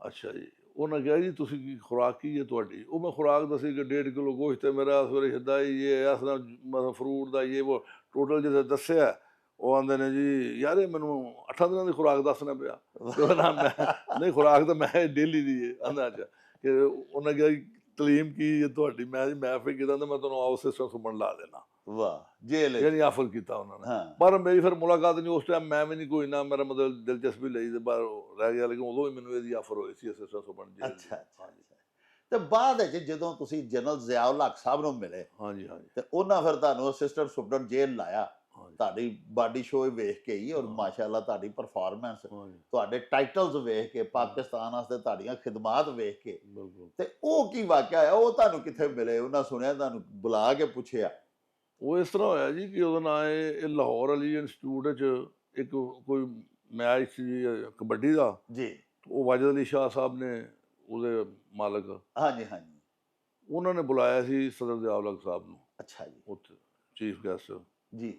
Speaker 2: ਅੱਛਾ ਜੀ। ਉਹਨਾਂ ਕਿਹਾ ਜੀ ਤੁਸੀਂ ਕੀ ਖੁਰਾਕ ਕੀ ਹੈ ਤੁਹਾਡੀ? ਉਹ ਮੈਂ ਖੁਰਾਕ ਦੱਸੀ ਕਿ 1.5 ਕਿਲੋ ਗੋਸ਼ਤ ਹੈ ਮੇਰਾ, ਸਵੇਰੇ ਹਿੱਦਾ ਇਹ ਇਸ ਤਰ੍ਹਾਂ ਮਤਲਬ ਫਰੂਟ ਦਾ ਇਹ ਉਹ ਟੋਟਲ ਜਦੋਂ ਦੱਸਿਆ, ਉਹ ਆਂਦੇ ਨੇ ਜੀ ਯਾਰ ਇਹ ਮੈਨੂੰ 8 ਦਿਨਾਂ ਦੀ ਖੁਰਾਕ ਦੱਸਣਾ ਪਿਆ। ਨਾ ਮੈਂ ਨਹੀਂ, ਖੁਰਾਕ ਤਾਂ ਮੈਂ ਡੇਲੀ ਦੀ ਹੈ ਆਂਦਾ। ਅੱਛਾ। ਕਿ ਉਹਨਾਂ ਕਿਹਾ ਤਲੀਮ ਕੀ ਹੈ ਤੁਹਾਡੀ? ਮੈਂ ਜੀ ਮੈਂ ਫਿਰ ਕਿਹਾ ਮੈਂ ਤੁਹਾਨੂੰ ਆਓ ਸਿਸਟਮ ਸੁਣਨ ਲਾ ਦੇਣਾ।
Speaker 1: ਵਾਹ, ਜੇਲ੍ਹ
Speaker 2: ਯਾਨੀ ਆਫਰ ਕੀਤਾ ਉਹਨਾਂ ਨੇ।
Speaker 1: ਹਾਂ
Speaker 2: ਪਰ ਮੇਰੀ ਫਿਰ ਮੁਲਾਕਾਤ ਨਹੀਂ ਉਸ ਟਾਈਮ, ਮੈਂ ਵੀ ਨਹੀਂ ਕੋਈ ਨਾ ਮੇਰਾ ਮਤਲਬ ਦਿਲਚਸਪੀ ਲਈ ਤੇ ਬਾਹਰ ਰਹਿ ਗਿਆ। ਲੇਕਿਨ ਉਦੋਂ ਹੀ ਮੈਨੂੰ ਇਹਦੀ ਆਫਰ ਹੋਈ ਸੀ ਅਸਿਸਟੈਂਟ ਸੁਪਰਡੈਂਟ ਜੇਲ੍ਹ ਦੀ।
Speaker 1: ਅੱਛਾ ਅੱਛਾ ਅੱਛਾ। ਤੇ ਬਾਅਦ ਵਿੱਚ ਜਦੋਂ ਤੁਸੀਂ ਜਨਰਲ ਜ਼ਿਆਉਲ ਹੱਕ ਸਾਹਿਬ ਨੂੰ ਮਿਲੇ
Speaker 2: ਹਾਂਜੀ ਹਾਂਜੀ
Speaker 1: ਤੇ ਉਹਨਾਂ ਫਿਰ ਤੁਹਾਨੂੰ ਅਸਿਸਟੈਂਟ ਸੁਪਰਡੈਂਟ ਜੇਲ੍ਹ ਲਾਇਆ,
Speaker 2: ਹਾਂਜੀ
Speaker 1: ਤੁਹਾਡੀ ਬਾਡੀ ਸ਼ੋਅ ਵੇਖ ਕੇ ਹੀ, ਔਰ
Speaker 2: ਹਾਂ।
Speaker 1: ਮਾਸ਼ਾਅੱਲਾ ਤੁਹਾਡੀ ਪਰਫਾਰਮੈਂਸ,
Speaker 2: ਹਾਂਜੀ
Speaker 1: ਤੁਹਾਡੇ ਟਾਈਟਲਸ ਵੇਖ ਕੇ, ਪਾਕਿਸਤਾਨ ਵਾਸਤੇ ਤੁਹਾਡੀਆਂ ਖਿਦਮਾਤ ਵੇਖ ਕੇ,
Speaker 2: ਬਿਲਕੁਲ।
Speaker 1: ਤੇ ਉਹ ਕੀ ਵਾਕਿਆ ਹੋਇਆ? ਉਹ ਤੁਹਾਨੂੰ ਕਿੱਥੇ ਮਿਲੇ? ਉਹਨਾਂ ਸੁਣਿਆ ਤੁਹਾਨੂੰ ਬੁਲਾ ਕੇ ਪੁੱਛਿਆ?
Speaker 2: ਉਹ ਇਸ ਤਰ੍ਹਾਂ ਹੋਇਆ ਜੀ ਕਿ ਉਹਦਾ ਨਾਂ ਇਹ ਲਾਹੌਰ ਅਲੀ ਇੰਸਟੀਚਿਊਟ 'ਚ ਇੱਕ ਕੋਈ ਮੈਚ ਸੀ ਕਬੱਡੀ ਦਾ।
Speaker 1: ਜੀ
Speaker 2: ਉਹ ਵਾਜਦ ਅਲੀ ਸ਼ਾਹ ਸਾਹਿਬ ਨੇ, ਉਹਦੇ ਮਾਲਕ,
Speaker 1: ਹਾਂਜੀ ਹਾਂਜੀ।
Speaker 2: ਉਹਨਾਂ ਨੇ ਬੁਲਾਇਆ ਸੀ ਸਦਰ ਜ਼ਿਆਉਲ ਹੱਕ ਸਾਹਿਬ ਨੂੰ
Speaker 1: ਅੱਛਾ ਜੀ
Speaker 2: ਉੱਥੇ ਚੀਫ ਗੈਸਟ।
Speaker 1: ਜੀ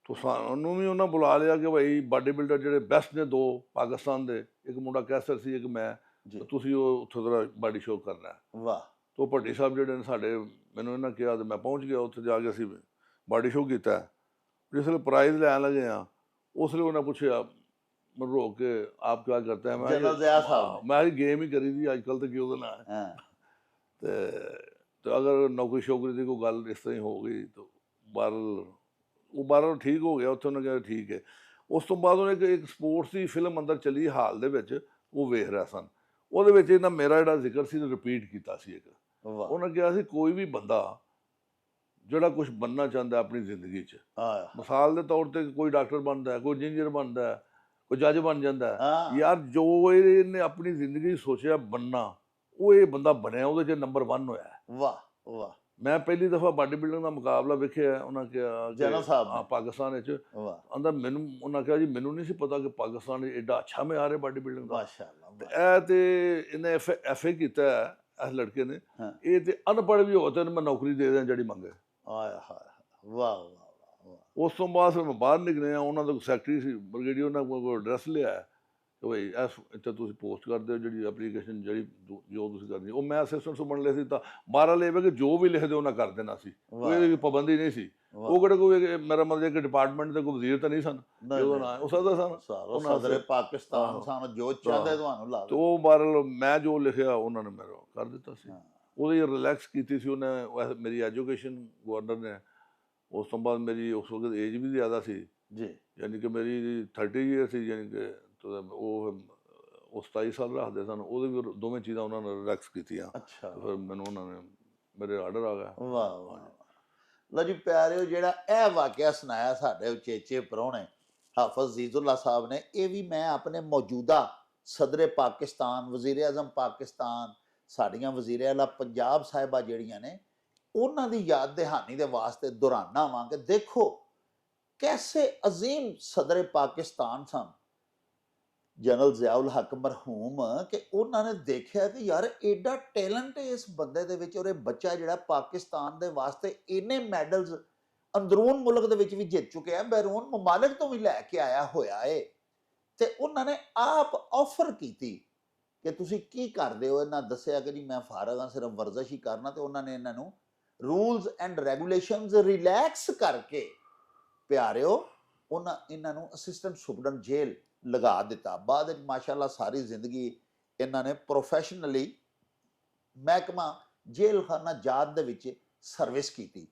Speaker 2: ਤੋ ਸਾਨੂੰ ਵੀ ਉਹਨਾਂ ਬੁਲਾ ਲਿਆ ਕਿ ਭਾਈ ਬਾਡੀ ਬਿਲਡਰ ਜਿਹੜੇ ਬੈਸਟ ਨੇ 2 ਪਾਕਿਸਤਾਨ ਦੇ, ਇੱਕ ਮੁੰਡਾ ਕੈਸਰ ਸੀ, ਇੱਕ ਮੈਂ,
Speaker 1: ਜੀ।
Speaker 2: ਤੁਸੀਂ ਉਹ ਉੱਥੋਂ ਦਾ ਬਾਡੀ ਸ਼ੋਅ ਕਰਨਾ ਹੈ।
Speaker 1: ਵਾਹ
Speaker 2: ਤੋ ਭੱਟੀ ਸਾਹਿਬ ਜਿਹੜੇ ਨੇ ਸਾਡੇ, ਮੈਨੂੰ ਇਹਨਾਂ ਕਿਹਾ ਤੇ ਮੈਂ ਪਹੁੰਚ ਗਿਆ ਉੱਥੇ। ਜਾ ਕੇ ਅਸੀਂ ਬਾਡੀ ਸ਼ੋਅ ਕੀਤਾ। ਜਿਸ ਵੇਲੇ ਪ੍ਰਾਈਜ਼ ਲੈਣ ਲੱਗੇ ਆ, ਉਸ ਵੇਲੇ ਉਹਨਾਂ ਪੁੱਛਿਆ ਮੈਨੂੰ ਰੋਕ ਕੇ, ਆਪ ਕਿਆ ਕਰਤੇ ਹੈ?
Speaker 1: ਜਨਰਲ ਜ਼ਿਆ ਸਾਹਿਬ ਨੇ।
Speaker 2: ਮੈਂ ਗੇਮ ਹੀ ਕਰੀ ਦੀ ਅੱਜ ਕੱਲ੍ਹ ਤੇ ਕੀ ਉਹਦਾ ਨਾਂ ਹੈ।
Speaker 1: ਹਾਂ
Speaker 2: ਤੇ ਅਗਰ ਨੌਕਰੀ ਸ਼ੌਕਰੀ ਦੀ ਕੋਈ ਗੱਲ ਇਸ ਤਰ੍ਹਾਂ ਹੀ ਹੋ ਗਈ ਤਾਂ ਬਾਹਰੋਂ ਠੀਕ ਹੋ ਗਿਆ। ਉੱਥੇ ਉਹਨੇ ਕਿਹਾ ਠੀਕ ਹੈ। ਉਸ ਤੋਂ ਬਾਅਦ ਉਹਨੇ ਇੱਕ ਸਪੋਰਟਸ ਦੀ ਫਿਲਮ ਅੰਦਰ ਚੱਲੀ ਹਾਲ ਦੇ ਵਿੱਚ, ਉਹ ਵੇਖ ਰਿਹਾ ਸਨ। ਉਹਦੇ ਵਿੱਚ ਇਹਨਾਂ ਮੇਰਾ ਜਿਹੜਾ ਜ਼ਿਕਰ ਸੀ ਰਿਪੀਟ ਕੀਤਾ ਸੀ ਇੱਕ।
Speaker 1: ਵਾਹ
Speaker 2: ਉਹਨਾਂ ਕਿਹਾ ਸੀ ਕੋਈ ਵੀ ਬੰਦਾ ਜਿਹੜਾ ਕੁਝ ਬਣਨਾ ਚਾਹੁੰਦਾ ਆਪਣੀ ਜ਼ਿੰਦਗੀ 'ਚ,
Speaker 1: ਹਾਂ
Speaker 2: ਮਿਸਾਲ ਦੇ ਤੌਰ ਤੇ ਕੋਈ ਡਾਕਟਰ ਬਣਦਾ, ਕੋਈ ਇੰਜੀਨੀਅਰ ਬਣਦਾ, ਕੋਈ ਜੱਜ ਬਣ ਜਾਂਦਾ,
Speaker 1: ਹਾਂ
Speaker 2: ਯਾਰ ਜੋ ਇਹਨੇ ਆਪਣੀ ਜ਼ਿੰਦਗੀ ਸੋਚਿਆ ਬਣਨਾ, ਉਹ ਇਹ ਬੰਦਾ ਬਣਿਆ, ਉਹਦੇ 'ਚ ਨੰਬਰ 1 ਹੋਇਆ।
Speaker 1: ਵਾਹ ਵਾਹ।
Speaker 2: ਮੈਂ ਪਹਿਲੀ ਦਫਾ ਬਾਡੀ ਬਿਲਡਿੰਗ ਦਾ ਮੁਕਾਬਲਾ ਵੇਖਿਆ। ਉਹਨਾਂ ਕਿਹਾ
Speaker 1: ਜਨਰਲ ਸਾਹਿਬ ਨੇ।
Speaker 2: ਹਾਂ ਪਾਕਿਸਤਾਨ ਵਿੱਚ।
Speaker 1: ਵਾਹ
Speaker 2: ਆਂਦਾ ਮੈਨੂੰ, ਉਹਨਾਂ ਕਿਹਾ ਜੀ ਮੈਨੂੰ ਨਹੀਂ ਸੀ ਪਤਾ ਕਿ ਪਾਕਿਸਤਾਨ ਵਿੱਚ ਐਡਾ ਅੱਛਾ ਮਿਆਰ ਹੈ ਬਾਡੀ ਬਿਲਡਿੰਗ ਦਾ।
Speaker 1: ਮਾਸ਼ਾਅੱਲਾ।
Speaker 2: ਤੇ ਇਹ ਤੇ ਇਹਨੇ ਐਫਏ ਕੀਤਾ ਹੈ ਇਸ ਲੜਕੇ ਨੇ।
Speaker 1: ਹਾਂ।
Speaker 2: ਇਹ ਤੇ ਅਨਪੜ੍ਹ ਵੀ ਹੋ ਤੇ ਮੈਂ ਨੌਕਰੀ ਦੇ ਦਿਆਂ ਜਿਹੜੀ ਮੰਗੇ।
Speaker 1: ਆਏ ਹਾਏ ਵਾਹ ਵਾਹ ਵਾਹ।
Speaker 2: ਉਸ ਤੋਂ ਬਾਅਦ ਫਿਰ ਮੈਂ ਬਾਹਰ ਨਿਕਲਿਆ। ਉਹਨਾਂ ਦਾ ਸੈਕਟਰੀ ਸੀ ਬ੍ਰਿਗੇਡੀਅਰ, ਉਹਨਾਂ ਕੋਲ ਐਡਰੈਸ ਲਿਆ ਕਿ ਭਾਈ ਇਸ ਇੱਥੇ ਤੁਸੀਂ ਪੋਸਟ ਕਰਦੇ ਹੋ ਜਿਹੜੀ ਐਪਲੀਕੇਸ਼ਨ ਜਿਹੜੀ ਜੋ ਤੁਸੀਂ ਕਰਨੀ, ਉਹ ਮੈਂ ਅਸਿਸਟੈਂਟ ਸੁਪਰਡੈਂਟ ਲਿਆ ਸੀ। ਤਾਂ ਬਾਹਰ ਵਾਲੇ ਇਹ ਕਿ ਜੋ ਵੀ ਲਿਖਦੇ ਉਹਨਾਂ ਕਰ ਦੇਣਾ ਸੀ, ਕੋਈ ਇਹਦੀ ਪਾਬੰਦੀ ਨਹੀਂ ਸੀ। ਉਹ ਕਿਹੜਾ ਕੋਈ ਮੇਰਾ ਮਤਲਬ ਇੱਕ ਡਿਪਾਰਟਮੈਂਟ ਦੇ ਕੋਈ ਵਜ਼ੀਰ ਤਾਂ ਨਹੀਂ ਸਨ, ਉਹਦਾ ਨਾਂ ਉਹ ਸਦਾ ਸਨ।
Speaker 1: ਸਦਰ ਪਾਕਿਸਤਾਨ ਸਾਨੂੰ ਜੋ ਚਾਹਦੇ ਤੁਹਾਨੂੰ ਲਾ
Speaker 2: ਤੇ ਉਹ ਬਾਹਰ ਮੈਂ ਜੋ ਲਿਖਿਆ ਉਹਨਾਂ ਨੇ ਮੇਰਾ ਕਰ ਦਿੱਤਾ ਸੀ। ਉਹਦੀ ਰਿਲੈਕਸ ਕੀਤੀ ਸੀ ਉਹਨੇ। ਮੇਰੀ ਐਜੂਕੇਸ਼ਨ ਗਵਰਨਰ ਨੇ। ਉਸ ਤੋਂ ਬਾਅਦ ਮੇਰੀ ਉਸ ਵਕਤ ਏਜ ਵੀ ਜ਼ਿਆਦਾ ਸੀ
Speaker 1: ਜੀ,
Speaker 2: ਯਾਨੀ ਕਿ ਮੇਰੀ 30 ਈਅਰ ਸੀ, ਯਾਨੀ ਕਿ ਉਹ 27 ਸਾਲ ਰੱਖਦੇ ਸਨ। ਉਹਦੇ ਵੀ ਦੋਵੇਂ ਚੀਜ਼ਾਂ ਉਹਨਾਂ ਨੇ ਰਿਲੈਕਸ ਕੀਤੀਆਂ।
Speaker 1: ਅੱਛਾ।
Speaker 2: ਫਿਰ ਮੈਨੂੰ ਉਹਨਾਂ ਨੇ ਮੇਰੇ ਆਰਡਰ ਆ ਗਿਆ।
Speaker 1: ਵਾਹ ਵਾਹ। ਲਓ ਜੀ ਪਿਆਰਿਓ, ਜਿਹੜਾ ਇਹ ਵਾਕਿਆ ਸੁਣਾਇਆ ਸਾਡੇ ਉਚੇਚੇ ਪ੍ਰਾਹੁਣੇ ਹਾਫਿਜ਼ ਜ਼ੀਜ਼ੁੱਲਾ ਸਾਹਿਬ ਨੇ, ਇਹ ਵੀ ਮੈਂ ਆਪਣੇ ਮੌਜੂਦਾ ਸਦਰੇ ਪਾਕਿਸਤਾਨ, ਵਜ਼ੀਰ ਆਜ਼ਮ ਪਾਕਿਸਤਾਨ, ਸਾਡੀਆਂ ਵਜ਼ੀਰ ਆਲਾ ਪੰਜਾਬ ਸਾਹਿਬਾ ਜਿਹੜੀਆਂ ਨੇ, ਉਹਨਾਂ ਦੀ ਯਾਦ ਦਹਾਨੀ ਦੇ ਵਾਸਤੇ ਦੁਹਰਾਨਾ ਵਾਂ ਕਿ ਦੇਖੋ ਕੈਸੇ ਅਜ਼ੀਮ ਸਦਰੇ ਪਾਕਿਸਤਾਨ ਸਨ ਜਨਰਲ ਜ਼ਿਆਉਲ ਹੱਕ ਮਰਹੂਮ, ਕਿ ਉਹਨਾਂ ਨੇ ਦੇਖਿਆ ਕਿ ਯਾਰ ਐਡਾ ਟੈਲੈਂਟ ਹੈ ਇਸ ਬੰਦੇ ਦੇ ਵਿੱਚ, ਔਰ ਇਹ ਬੱਚਾ ਜਿਹੜਾ ਪਾਕਿਸਤਾਨ ਦੇ ਵਾਸਤੇ ਇੰਨੇ ਮੈਡਲਸ ਅੰਦਰੂਨ ਮੁਲਕ ਦੇ ਵਿੱਚ ਵੀ ਜਿੱਤ ਚੁੱਕਿਆ, ਬੈਰੂਨ ਮਮਾਲਿਕ ਤੋਂ ਵੀ ਲੈ ਕੇ ਆਇਆ ਹੋਇਆ ਏ। ਤੇ ਉਹਨਾਂ ਨੇ ਆਪ ਆਫਰ ਕੀਤੀ ਕਿ ਤੁਸੀਂ ਕੀ ਕਰਦੇ ਹੋ? ਇਹਨਾਂ ਦੱਸਿਆ ਕਿ ਜੀ ਮੈਂ ਫਾਰਗ ਹਾਂ, ਸਿਰਫ ਵਰਜ਼ਸ਼ ਹੀ ਕਰਨਾ। ਤੇ ਉਹਨਾਂ ਨੇ ਇਹਨਾਂ ਨੂੰ ਰੂਲਸ ਐਂਡ ਰੈਗੂਲੇਸ਼ਨਸ ਰਿਲੈਕਸ ਕਰਕੇ ਪਿਆਰਿਓ ਇਹਨਾਂ ਨੂੰ ਅਸਿਸਟੈਂਟ ਸੁਪਰਡੈਂਟ ਜੇਲ੍ਹ ਲਗਾ ਦਿੱਤਾ। ਬਾਅਦ ਵਿੱਚ ਮਾਸ਼ਾਅੱਲਾ ਸਾਰੀ ਜ਼ਿੰਦਗੀ ਇਹਨਾਂ ਨੇ ਪ੍ਰੋਫੈਸ਼ਨਲੀ ਮਹਿਕਮਾ ਜੇਲ੍ਹ ਖਾਨਾ ਜਾਤ ਦੇ ਵਿੱਚ ਸਰਵਿਸ ਕੀਤੀ।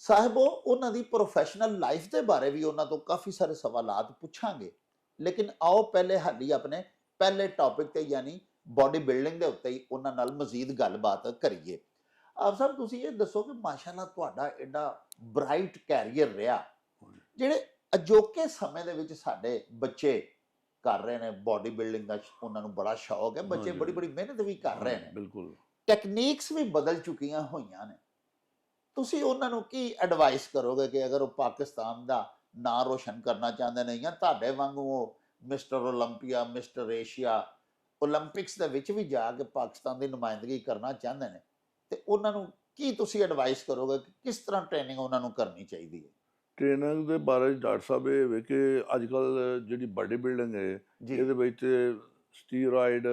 Speaker 1: ਸਾਹਿਬੋ, ਉਹਨਾਂ ਦੀ ਪ੍ਰੋਫੈਸ਼ਨਲ ਲਾਈਫ ਦੇ ਬਾਰੇ ਵੀ ਉਹਨਾਂ ਤੋਂ ਕਾਫੀ ਸਾਰੇ ਸਵਾਲਾਤ ਪੁੱਛਾਂਗੇ, ਲੇਕਿਨ ਆਓ ਪਹਿਲੇ ਹਾਲੀ ਆਪਣੇ ਪਹਿਲੇ ਟੌਪਿਕ ਤੇ ਯਾਨੀ ਬਾਡੀ ਬਿਲਡਿੰਗ ਦੇ ਉੱਤੇ ਹੀ ਉਹਨਾਂ ਨਾਲ ਮਜ਼ੀਦ ਗੱਲਬਾਤ ਕਰੀਏ। ਆਪ ਸਾਹਿਬ ਤੁਸੀਂ ਇਹ ਦੱਸੋ ਕਿ ਮਾਸ਼ਾਅੱਲਾ ਤੁਹਾਡਾ ਐਡਾ ਬ੍ਰਾਈਟ ਕੈਰੀਅਰ ਰਿਹਾ, ਜਿਹੜੇ ਅਜੋਕੇ ਸਮੇਂ ਦੇ ਵਿੱਚ ਸਾਡੇ ਬੱਚੇ ਕਰ ਰਹੇ ਨੇ ਬਾਡੀ ਬਿਲਡਿੰਗ ਦਾ, ਉਹਨਾਂ ਨੂੰ ਬੜਾ ਸ਼ੌਕ ਹੈ, ਬੱਚੇ ਬੜੀ ਬੜੀ ਮਿਹਨਤ ਵੀ ਕਰ ਰਹੇ ਨੇ।
Speaker 2: ਬਿਲਕੁਲ।
Speaker 1: ਟੈਕਨੀਕਸ ਵੀ ਬਦਲ ਚੁੱਕੀਆਂ ਹੋਈਆਂ ਨੇ। ਤੁਸੀਂ ਉਹਨਾਂ ਨੂੰ ਕੀ ਐਡਵਾਈਸ ਕਰੋਗੇ ਕਿ ਅਗਰ ਉਹ ਪਾਕਿਸਤਾਨ ਦਾ ਨਾਂ ਰੋਸ਼ਨ ਕਰਨਾ ਚਾਹੁੰਦੇ ਨੇ, ਜਾਂ ਤੁਹਾਡੇ ਵਾਂਗੂ ਉਹ mister Olympia, mister Asia, Olympics ਦੇ ਵਿੱਚ ਵੀ ਜਾ ਕੇ ਪਾਕਿਸਤਾਨ ਦੀ ਨੁਮਾਇੰਦਗੀ ਕਰਨਾ ਚਾਹੁੰਦੇ ਨੇ, ਤੇ ਉਹਨਾਂ ਨੂੰ ਕੀ ਤੁਸੀਂ ਐਡਵਾਈਸ ਕਰੋਗੇ ਕਿ ਕਿਸ ਤਰ੍ਹਾਂ ਟ੍ਰੇਨਿੰਗ ਉਹਨਾਂ ਨੂੰ ਕਰਨੀ ਚਾਹੀਦੀ ਹੈ?
Speaker 2: ਟ੍ਰੇਨਿੰਗ ਦੇ ਬਾਰੇ 'ਚ ਡਾਕਟਰ ਸਾਹਿਬ ਇਹ ਵੇ ਕਿ ਅੱਜ ਕੱਲ੍ਹ ਜਿਹੜੀ ਬਾਡੀ ਬਿਲਡਿੰਗ ਹੈ
Speaker 1: ਜੀ
Speaker 2: ਇਹਦੇ ਵਿੱਚ ਸਟੀਰੋਇਡ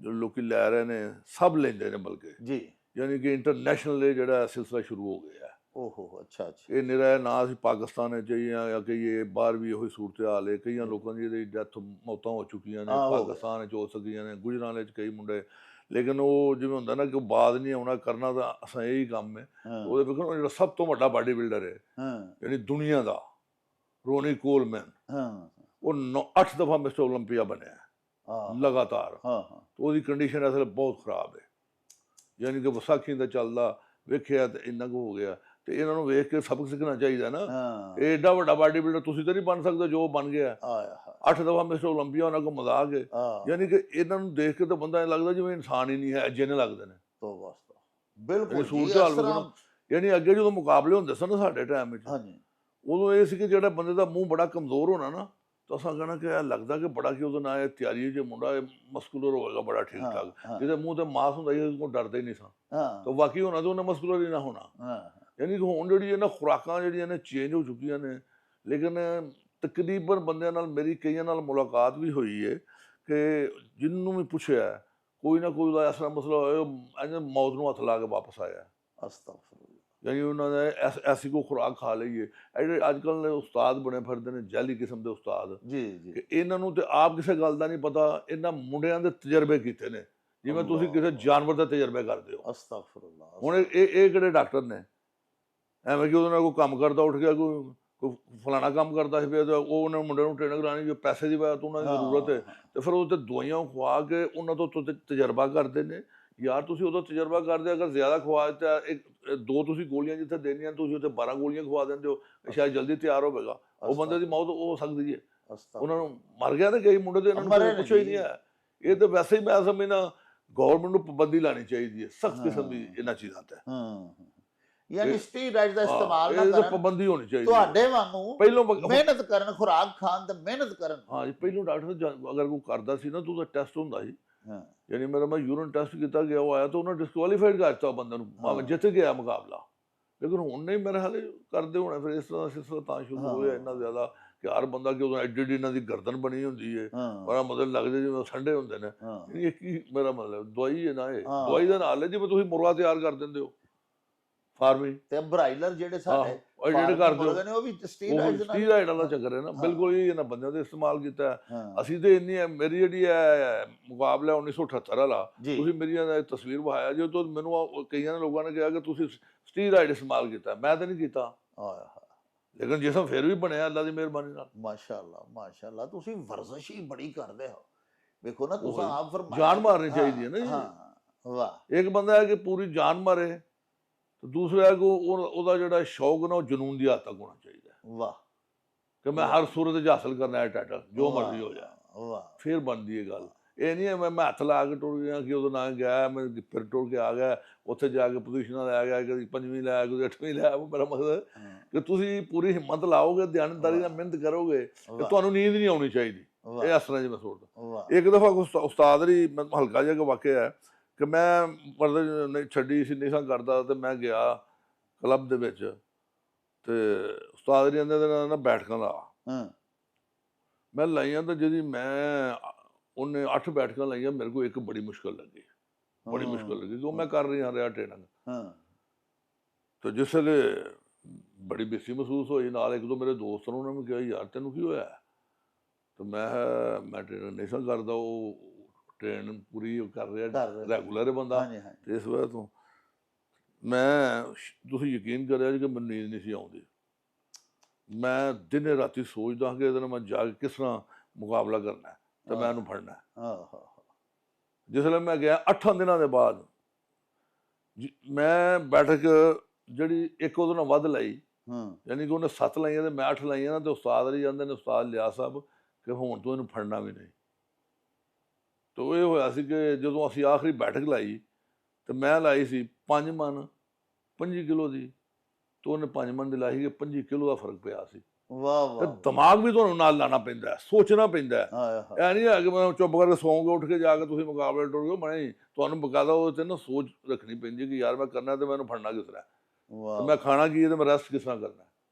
Speaker 2: ਜੋ ਲੋਕੀ ਲੈ ਰਹੇ ਨੇ, ਸਭ ਲੈਂਦੇ ਨੇ, ਬਲਕਿ
Speaker 1: ਜੀ।
Speaker 2: ਯਾਨੀ ਕਿ ਇੰਟਰਨੈਸ਼ਨਲ ਇਹ ਜਿਹੜਾ ਸਿਲਸਿਲਾ ਸ਼ੁਰੂ ਹੋ ਗਿਆ।
Speaker 1: ਓਹੋ, ਅੱਛਾ ਅੱਛਾ।
Speaker 2: ਇਹ ਨਿਰਾ ਨਾ ਅਸੀਂ ਪਾਕਿਸਤਾਨ ਵਿੱਚ ਜਾਂ ਕਹੀਏ ਬਾਹਰ ਵੀ ਉਹੀ ਸੂਰਤ ਹਾਲ ਹੈ। ਕਈਆਂ ਲੋਕਾਂ ਦੀ ਇਹਦੀ ਡੈਥ, ਮੌਤਾਂ ਹੋ ਚੁੱਕੀਆਂ ਨੇ,
Speaker 1: ਹੋ ਗਿਆ।
Speaker 2: ਪਾਕਿਸਤਾਨ ਵਿੱਚ ਹੋ ਸਕੀਆਂ ਨੇ, ਗੁਜਰਾਂਵਾਲੇ 'ਚ ਕਈ ਮੁੰਡੇ। ਲੇਕਿਨ ਉਹ ਜਿਵੇਂ ਹੁੰਦਾ ਨਾ ਕਿ ਉਹ ਬਾਜ਼ ਨਹੀਂ ਆਉਣਾ, ਕਰਨਾ ਤਾਂ ਅਸਾਂ ਇਹੀ ਕੰਮ ਹੈ। ਉਹਦੇ ਵੇਖੋ ਜਿਹੜਾ ਸਭ ਤੋਂ ਵੱਡਾ ਬਾਡੀ ਬਿਲਡਰ ਹੈ ਜਿਹੜੀ ਦੁਨੀਆ ਦਾ, ਰੋਨੀ ਕੋਲਮੈਨ, ਉਹ 8 ਦਫਾ ਮਿਸਟਰ ਓਲੰਪੀਆ ਬਣਿਆ ਲਗਾਤਾਰ। ਉਹਦੀ ਕੰਡੀਸ਼ਨ ਅਸਲ ਬਹੁਤ ਖਰਾਬ ਹੈ, ਯਾਨੀ ਕਿ ਵਿਸਾਖੀ ਦਾ ਚੱਲਦਾ ਵੇਖਿਆ ਤੇ ਇੰਨਾ ਕੁ ਹੋ ਗਿਆ। ਤੇ ਇਹਨਾਂ ਨੂੰ ਵੇਖ ਕੇ ਸਬਕ ਸਿੱਖਣਾ ਚਾਹੀਦਾ ਨਾ। ਇਹ ਏਡਾ ਵੱਡਾ ਬਾਡੀ ਬਿਲਡਰ ਤੁਸੀਂ ਤਾਂ ਨਹੀਂ ਬਣ ਸਕਦੇ ਜੋ ਬਣ ਗਿਆ। 8 ਦਫਾ ਮਿਸਟਰ ਓਲੰਪੀਆ ਉਹਨਾਂ ਕੋਲ ਮਜ਼ਾਕ ਹੈ। ਯਾਨੀ ਕਿ ਇਹਨਾਂ ਨੂੰ ਦੇਖ ਕੇ ਤਾਂ ਬੰਦਾ ਇਹ ਲੱਗਦਾ ਜਿਵੇਂ ਇਨਸਾਨ ਹੀ ਨਹੀਂ ਹੈ, ਅਜੇ ਨੇ ਲੱਗਦੇ ਨੇ।
Speaker 1: ਬਿਲਕੁਲ
Speaker 2: ਸੂਰਤ ਹਾਲ ਵੇਖੋ। ਯਾਨੀ ਅੱਗੇ ਜਦੋਂ ਮੁਕਾਬਲੇ ਹੁੰਦੇ ਸਨ ਨਾ ਸਾਡੇ ਟਾਈਮ ਵਿੱਚ, ਉਦੋਂ ਇਹ ਸੀ ਕਿ ਜਿਹੜਾ ਬੰਦੇ ਦਾ ਮੂੰਹ ਬੜਾ ਕਮਜ਼ੋਰ ਹੋਣਾ ਨਾ, ਤਾਂ ਅਸਾਂ ਕਹਿਣਾ ਕਿ ਇਹ ਲੱਗਦਾ ਕਿ ਬੜਾ ਕਿ ਉਹਦੇ ਨਾਲ ਇਹ ਤਿਆਰੀ ਜੇ ਮੁੰਡਾ ਮਸਕੂਲਰ ਹੋਏਗਾ, ਬੜਾ ਠੀਕ ਠਾਕ। ਜਿਹਦੇ ਮੂੰਹ ਤੇ ਮਾਸ ਹੁੰਦਾ ਸੀ ਉਹਦੇ ਕੋਲ ਡਰਦੇ ਹੀ ਨਹੀਂ ਸਾਂ। ਤਾਂ ਬਾਕੀ ਹੋਣਾ ਤੇ ਉਹਨੇ ਮਸਕੂਲਰ ਹੀ ਨਾ ਹੋਣਾ। ਯਾਨੀ ਕਿ ਹੁਣ ਜਿਹੜੀ ਇਹਨਾਂ ਖੁਰਾਕਾਂ ਜਿਹੜੀਆਂ ਨੇ ਚੇਂਜ ਹੋ ਚੁੱਕੀਆਂ ਨੇ। ਲੇਕਿਨ ਤਕਰੀਬਨ ਬੰਦਿਆਂ ਨਾਲ ਮੇਰੀ ਕਈਆਂ ਨਾਲ ਮੁਲਾਕਾਤ ਵੀ ਹੋਈ ਹੈ ਕਿ ਜਿਹਨੂੰ ਵੀ ਪੁੱਛਿਆ ਕੋਈ ਨਾ ਕੋਈ ਦਾ ਐਸਾ ਮਸਲਾ ਹੋਇਆ ਮੌਤ ਨੂੰ ਹੱਥ ਲਾ ਕੇ ਵਾਪਸ ਆਇਆ। ਯਾਨੀ ਉਹਨਾਂ ਨੇ ਐਸੀ ਕੋਈ ਖੁਰਾਕ ਖਾ ਲਈ ਹੈ। ਜਿਹੜੇ ਅੱਜ ਕੱਲ੍ਹ ਦੇ ਉਸਤਾਦ ਬਣੇ ਫਿਰਦੇ ਨੇ, ਜੈਲੀ ਕਿਸਮ ਦੇ ਉਸਤਾਦ, ਕਿ ਇਹਨਾਂ ਨੂੰ ਤੇ ਆਪ ਕਿਸੇ ਗੱਲ ਦਾ ਨਹੀਂ ਪਤਾ, ਇਹਨਾਂ ਮੁੰਡਿਆਂ ਦੇ ਤਜਰਬੇ ਕੀਤੇ ਨੇ ਜਿਵੇਂ ਤੁਸੀਂ ਕਿਸੇ ਜਾਨਵਰ ਦਾ ਤਜਰਬੇ ਕਰਦੇ ਹੋ। ਹੁਣ ਇਹ ਕਿਹੜੇ ਡਾਕਟਰ ਨੇ? ਐਵੇਂ ਕਿ ਉਹਦੇ ਨਾਲ ਕੋਈ ਕੰਮ ਕਰਦਾ ਉੱਠ ਗਿਆ, ਕੋਈ ਫਲਾਣਾ ਕੰਮ ਕਰਦਾ ਸੀ, ਫਿਰ ਉਹ ਉਹਨਾਂ ਮੁੰਡੇ ਨੂੰ ਟ੍ਰੇਨਿੰਗ ਕਰਾਉਣੀ, ਜੋ ਪੈਸੇ ਦੀ ਵਜ੍ਹਾ ਤੋਂ ਉਹਨਾਂ ਦੀ ਜ਼ਰੂਰਤ ਹੈ, ਤੇ ਫਿਰ ਉਹ ਤੇ ਦਵਾਈਆਂ ਖਵਾ ਕੇ ਉਹਨਾਂ ਤੋਂ ਤਜਰਬਾ ਕਰਦੇ ਨੇ। ਯਾਰ ਤੁਸੀਂ ਉਹਦਾ ਤਜਰਬਾ ਕਰਦੇ, ਅਗਰ ਜ਼ਿਆਦਾ ਖਵਾ ਦਿੱਤਾ, 2 ਤੁਸੀਂ ਗੋਲੀਆਂ ਜਿੱਥੇ ਦੇਣੀਆਂ ਤੁਸੀਂ ਉੱਥੇ 12 ਗੋਲੀਆਂ ਖਵਾ ਦਿੰਦੇ ਹੋ, ਸ਼ਾਇਦ ਜਲਦੀ ਤਿਆਰ ਹੋਵੇਗਾ। ਉਹ ਬੰਦੇ ਦੀ ਮੌਤ ਹੋ ਸਕਦੀ ਹੈ। ਉਹਨਾਂ ਨੂੰ ਮਰ ਗਿਆ ਨਾ ਕਈ ਮੁੰਡੇ ਤੇ, ਇਹਨਾਂ ਨੂੰ ਪੁੱਛਿਆ ਹੀ ਨਹੀਂ ਹੈ। ਇਹ ਤਾਂ ਵੈਸੇ ਹੀ ਮੈਂ ਸਮਝਦਾ ਗੌਰਮੈਂਟ ਨੂੰ ਪਾਬੰਦੀ ਲਾਉਣੀ ਚਾਹੀਦੀ ਹੈ, ਸਖਤ ਕਿਸਮ ਦੀ ਇਹਨਾਂ ਚੀਜ਼ਾਂ ਤੇ।
Speaker 1: ਯਾਨੀ ਸਟੀਰਾਇਡ ਦਾ ਇਸਤੇਮਾਲ ਨਾ ਕਰਨ,
Speaker 2: ਪਾਬੰਦੀ ਹੋਣੀ ਚਾਹੀਦੀ।
Speaker 1: ਤੁਹਾਡੇ ਵਾਂਗੂ ਪਹਿਲਾਂ ਮਿਹਨਤ ਕਰਨ, ਖੁਰਾਕ ਖਾਣ ਤੇ ਮਿਹਨਤ ਕਰਨ।
Speaker 2: ਹਾਂ ਜੀ, ਪਹਿਲਾਂ ਡਾਕਟਰ ਅਗਰ ਕੋਈ ਕਰਦਾ ਸੀ ਨਾ ਤਾਂ ਉਹਦਾ ਟੈਸਟ ਹੁੰਦਾ ਸੀ। ਯਾਨੀ ਮੈਂ ਯੂਰਿਨ ਟੈਸਟ ਕੀਤਾ ਗਿਆ, ਉਹ ਆਇਆ ਤਾਂ ਉਹਨਾਂ ਡਿਸਕੁਆਲੀਫਾਈਡ ਕਰ ਦਿੱਤਾ ਬੰਦੇ ਨੂੰ, ਭਾਵੇਂ ਜਿੱਤ ਗਿਆ ਮੁਕਾਬਲਾ। ਲੇਕਿਨ ਹੁਣ ਨਹੀਂ ਮੇਰੇ ਹਾਲੇ ਕਰਦੇ ਹੋਣੇ। ਫਿਰ ਇਸ ਤਰ੍ਹਾਂ ਦਾ ਸਿਲਸਿਲਾ ਤਾਂ ਸ਼ੁਰੂ ਹੋਇਆ ਇੰਨਾ ਜ਼ਿਆਦਾ ਕਿ ਹਰ ਬੰਦਾ ਕਿ ਉਦੋਂ ਐਡੀ ਇਹਨਾਂ ਦੀ ਗਰਦਨ ਬਣੀ ਹੁੰਦੀ ਹੈ, ਬੜਾ ਮਤਲਬ ਲੱਗਦੇ ਜਿਵੇਂ ਠੰਡੇ ਹੁੰਦੇ ਨੇ। ਇਹ ਕੀ ਮੇਰਾ ਮਤਲਬ ਦਵਾਈ ਹੈ ਨਾ, ਇਹ ਦਵਾਈ ਦਾ ਨਾਲ ਹੈ ਜਿਵੇਂ ਤੁਸੀਂ ਮੁਰਗਾ ਤਿਆਰ ਕਰ ਦਿੰਦੇ ਹੋ ਫਾਰਮਿੰਗ ਤੇ।
Speaker 1: ਬ੍ਰਾਇਲਰ ਜਿਹੜੇ ਸਾਡੇ
Speaker 2: ਜਿਹੜੇ ਕਰਦੇ
Speaker 1: ਨੇ ਉਹ ਵੀ
Speaker 2: ਸਟੀਰਾਇਡ ਵਾਲਾ ਚੱਕਰ ਹੈ ਨਾ। ਬਿਲਕੁਲ ਹੀ ਇਹਨਾਂ ਬੰਦਿਆਂ ਦੇ ਇਸਤੇਮਾਲ ਕੀਤਾ। ਅਸੀਂ ਤੇ ਇੰਨੀ ਮੇਰੀ ਜਿਹੜੀ ਹੈ ਮੁਕਾਬਲਾ 1978 ਵਾਲਾ, ਤੁਸੀਂ ਮੇਰੀ ਤਸਵੀਰ ਵਿਖਾਇਆ ਜੀ, ਤੋਂ ਮੈਨੂੰ ਕਈਆਂ ਲੋਕਾਂ ਨੇ ਕਿਹਾ ਕਿ ਤੁਸੀਂ ਸਟੀਰਾਇਡ ਇਸਤੇਮਾਲ ਕੀਤਾ। ਮੈਂ ਤਾਂ ਨਹੀਂ ਕੀਤਾ, ਲੇਕਿਨ ਜਿਸਮ ਫਿਰ ਵੀ ਬਣਿਆ ਅੱਲਾ ਦੀ ਮਿਹਰਬਾਨੀ ਨਾਲ।
Speaker 1: ਮਾਸ਼ਾਅੱਲਾ ਤੁਸੀਂ ਵਰਜ਼ਿਸ਼ ਹੀ ਬੜੀ ਕਰਦੇ ਹੋ। ਵੇਖੋ ਨਾ, ਤੁਸੀਂ ਆਪ ਫਰਮਾਇਆ
Speaker 2: ਜਾਨ ਮਾਰਨੀ ਚਾਹੀਦੀ ਹੈ ਨਾ ਜੀ। ਵਾਹ, ਇੱਕ ਬੰਦਾ ਹੈ ਕਿ ਪੂਰੀ ਜਾਨ ਮਾਰੇ, ਤੇ ਦੂਸਰਾ ਕੋ ਉਹਦਾ ਜਿਹੜਾ ਸ਼ੌਕ ਨਾ ਉਹ ਜਨੂਨ ਦੀ ਹੱਦ ਤੱਕ ਹੋਣਾ ਚਾਹੀਦਾ। ਵਾਹ, ਕਿ ਮੈਂ ਹਰ ਸੂਰਤ 'ਚ ਹਾਸਲ ਕਰਨਾ ਹੈ ਟਾਈਟਲ, ਜੋ ਮਰਜ਼ੀ ਹੋ ਜਾਏ। ਫਿਰ ਬਣਦੀ ਇਹ ਗੱਲ। ਇਹ ਨਹੀਂ ਹੈ ਮੈਂ ਹੱਥ ਲਾ ਕੇ ਟੁਰ ਗਿਆ ਕਿ ਉਹਦੇ ਨਾਲ ਗਿਆ, ਮੈਂ ਫਿਰ ਟੁਰ ਕੇ ਆ ਗਿਆ, ਉੱਥੇ ਜਾ ਕੇ ਪੋਜੀਸ਼ਨਾਂ ਲੈ ਗਿਆ, ਕਦੀ 5ਵੀਂ ਲੈ, ਕਦੀ 8ਵੀਂ ਲੈ। ਉਹ ਮੇਰਾ ਮਕਸਦ ਕਿ ਤੁਸੀਂ ਪੂਰੀ ਹਿੰਮਤ ਲਾਓਗੇ, ਦਿਆਨਤਦਾਰੀ ਨਾਲ ਮਿਹਨਤ ਕਰੋਗੇ, ਤੇ ਤੁਹਾਨੂੰ ਨੀਂਦ ਨਹੀਂ ਆਉਣੀ ਚਾਹੀਦੀ। ਇਹ ਇਸ ਤਰ੍ਹਾਂ ਜਿਵੇਂ ਸੋਚਦਾ। ਇੱਕ ਦਫਾ ਉਸਤਾਦ ਦੀ ਹਲਕਾ ਜਿਹਾ ਵਾਕਿਆ ਹੈ ਕਿ ਮੈਂ ਪੜ੍ਹਦੇ ਨਹੀਂ ਛੱਡੀ ਸੀ, ਨਹੀਂ ਸਾਂ ਕਰਦਾ, ਤੇ ਮੈਂ ਗਿਆ ਕਲੱਬ ਦੇ ਵਿੱਚ, ਤੇ ਉਸਤਾਦ ਜੀ ਕਹਿੰਦੇ ਨਾ ਬੈਠਕਾਂ ਦਾ ਮੈਂ ਲਾਈਆਂ, ਤਾਂ ਜਿਹਦੀ ਉਹਨੇ 8 ਬੈਠਕਾਂ ਲਾਈਆਂ, ਮੇਰੇ ਕੋਲ ਇੱਕ ਬੜੀ ਮੁਸ਼ਕਿਲ ਲੱਗੀ, ਬੜੀ ਮੁਸ਼ਕਿਲ ਲੱਗੀ। ਉਹ ਮੈਂ ਕਰ ਰਿਹਾ ਟ੍ਰੇਨਿੰਗ, ਤੇ ਜਿਸ ਵੇਲੇ ਬੜੀ ਬੇਸੀ ਮਹਿਸੂਸ ਹੋਈ। ਨਾਲ 1-2 ਮੇਰੇ ਦੋਸਤ ਨੇ, ਉਹਨਾਂ ਨੂੰ ਕਿਹਾ ਯਾਰ ਤੈਨੂੰ ਕੀ ਹੋਇਆ? ਤੇ ਮੈਂ ਟ੍ਰੇਨਿੰਗ ਨਹੀਂ ਸਾਂ ਕਰਦਾ, ਉਹ ਟ੍ਰੇਨ ਪੂਰੀ ਕਰ ਰਿਹਾ, ਰੈਗੂਲਰ ਬੰਦਾ। ਤੇ ਇਸ ਵਜ੍ਹਾ ਤੋਂ ਤੁਸੀਂ ਯਕੀਨ ਕਰਿਆ ਜੀ ਕਿ ਮੈਨੂੰ ਨੀਂਦ ਨਹੀਂ ਸੀ ਆਉਂਦੀ। ਮੈਂ ਦਿਨੇ ਰਾਤੀ ਸੋਚਦਾ ਕਿ ਇਹਦੇ ਨਾਲ ਮੈਂ ਜਾ ਕੇ ਕਿਸ ਤਰ੍ਹਾਂ ਮੁਕਾਬਲਾ ਕਰਨਾ ਤੇ ਮੈਂ ਇਹਨੂੰ ਫੜਨਾ। ਜਿਸ ਵੇਲੇ ਮੈਂ ਗਿਆ 8 ਦਿਨਾਂ ਦੇ ਬਾਅਦ, ਮੈਂ ਬੈਠਕ ਜਿਹੜੀ ਇੱਕ ਉਹਦੇ ਨਾਲ ਵੱਧ ਲਾਈ, ਯਾਨੀ ਕਿ ਉਹਨੇ 7 ਲਾਈਆਂ ਤੇ ਮੈਂ 8 ਲਾਈਆਂ ਨਾ, ਤੇ ਉਸਤਾਦ ਰਹੀ ਜਾਂਦੇ ਨੇ, ਉਸਤਾਦ ਲਿਆ ਸਾਹਿਬ, ਕਿ ਹੁਣ ਤੋਂ ਇਹਨੂੰ ਫੜਨਾ ਵੀ ਨਹੀਂ। ਤਾਂ ਇਹ ਹੋਇਆ ਸੀ ਕਿ ਜਦੋਂ ਅਸੀਂ ਆਖਰੀ ਬੈਠਕ ਲਾਈ, ਤੇ ਮੈਂ ਲਾਈ ਸੀ 5 ਮਣ 25 ਕਿਲੋ ਦੀ, ਤੇ ਉਹਨੇ 5 ਮਣ ਦੀ ਲਾਈ ਕਿ 25 ਕਿਲੋ ਦਾ ਫਰਕ ਪਿਆ ਸੀ।
Speaker 1: ਵਾਹ
Speaker 2: ਤੇ
Speaker 1: ਵਾਹ
Speaker 2: ਦਿਮਾਗ ਵੀ ਤੁਹਾਨੂੰ ਨਾਲ ਲਾਣਾ ਪੈਂਦਾ ਹੈ, ਸੋਚਣਾ ਪੈਂਦਾ ਹੈ।
Speaker 1: ਹਾਏ ਹਾਏ
Speaker 2: ਇਹ ਨਹੀਂ ਹੈ ਕਿ ਮੈਂ ਚੁੱਪ ਕਰਕੇ ਸੌਂ ਕੇ ਉੱਠ ਕੇ ਜਾ ਕੇ ਤੁਸੀਂ ਮੁਕਾਬਲੇ ਟੁੱਟ ਗਏ, ਨਹੀਂ, ਤੁਹਾਨੂੰ ਬਕਾਇਦਾ ਉਹਦੇ 'ਤੇ ਨਾ ਸੋਚ ਰੱਖਣੀ ਪੈਂਦੀ ਕਿ ਯਾਰ ਮੈਂ ਕਰਨਾ ਤੇ ਮੈਨੂੰ ਫੜਨਾ ਕਿਸ ਤਰ੍ਹਾਂ, ਤੇ
Speaker 1: ਵਾਹ
Speaker 2: ਮੈਂ ਖਾਣਾ ਕੀ ਹੈ ਤੇ ਮੈਂ ਰੈਸਟ ਕਿਸ ਤਰ੍ਹਾਂ ਕਰਨਾ।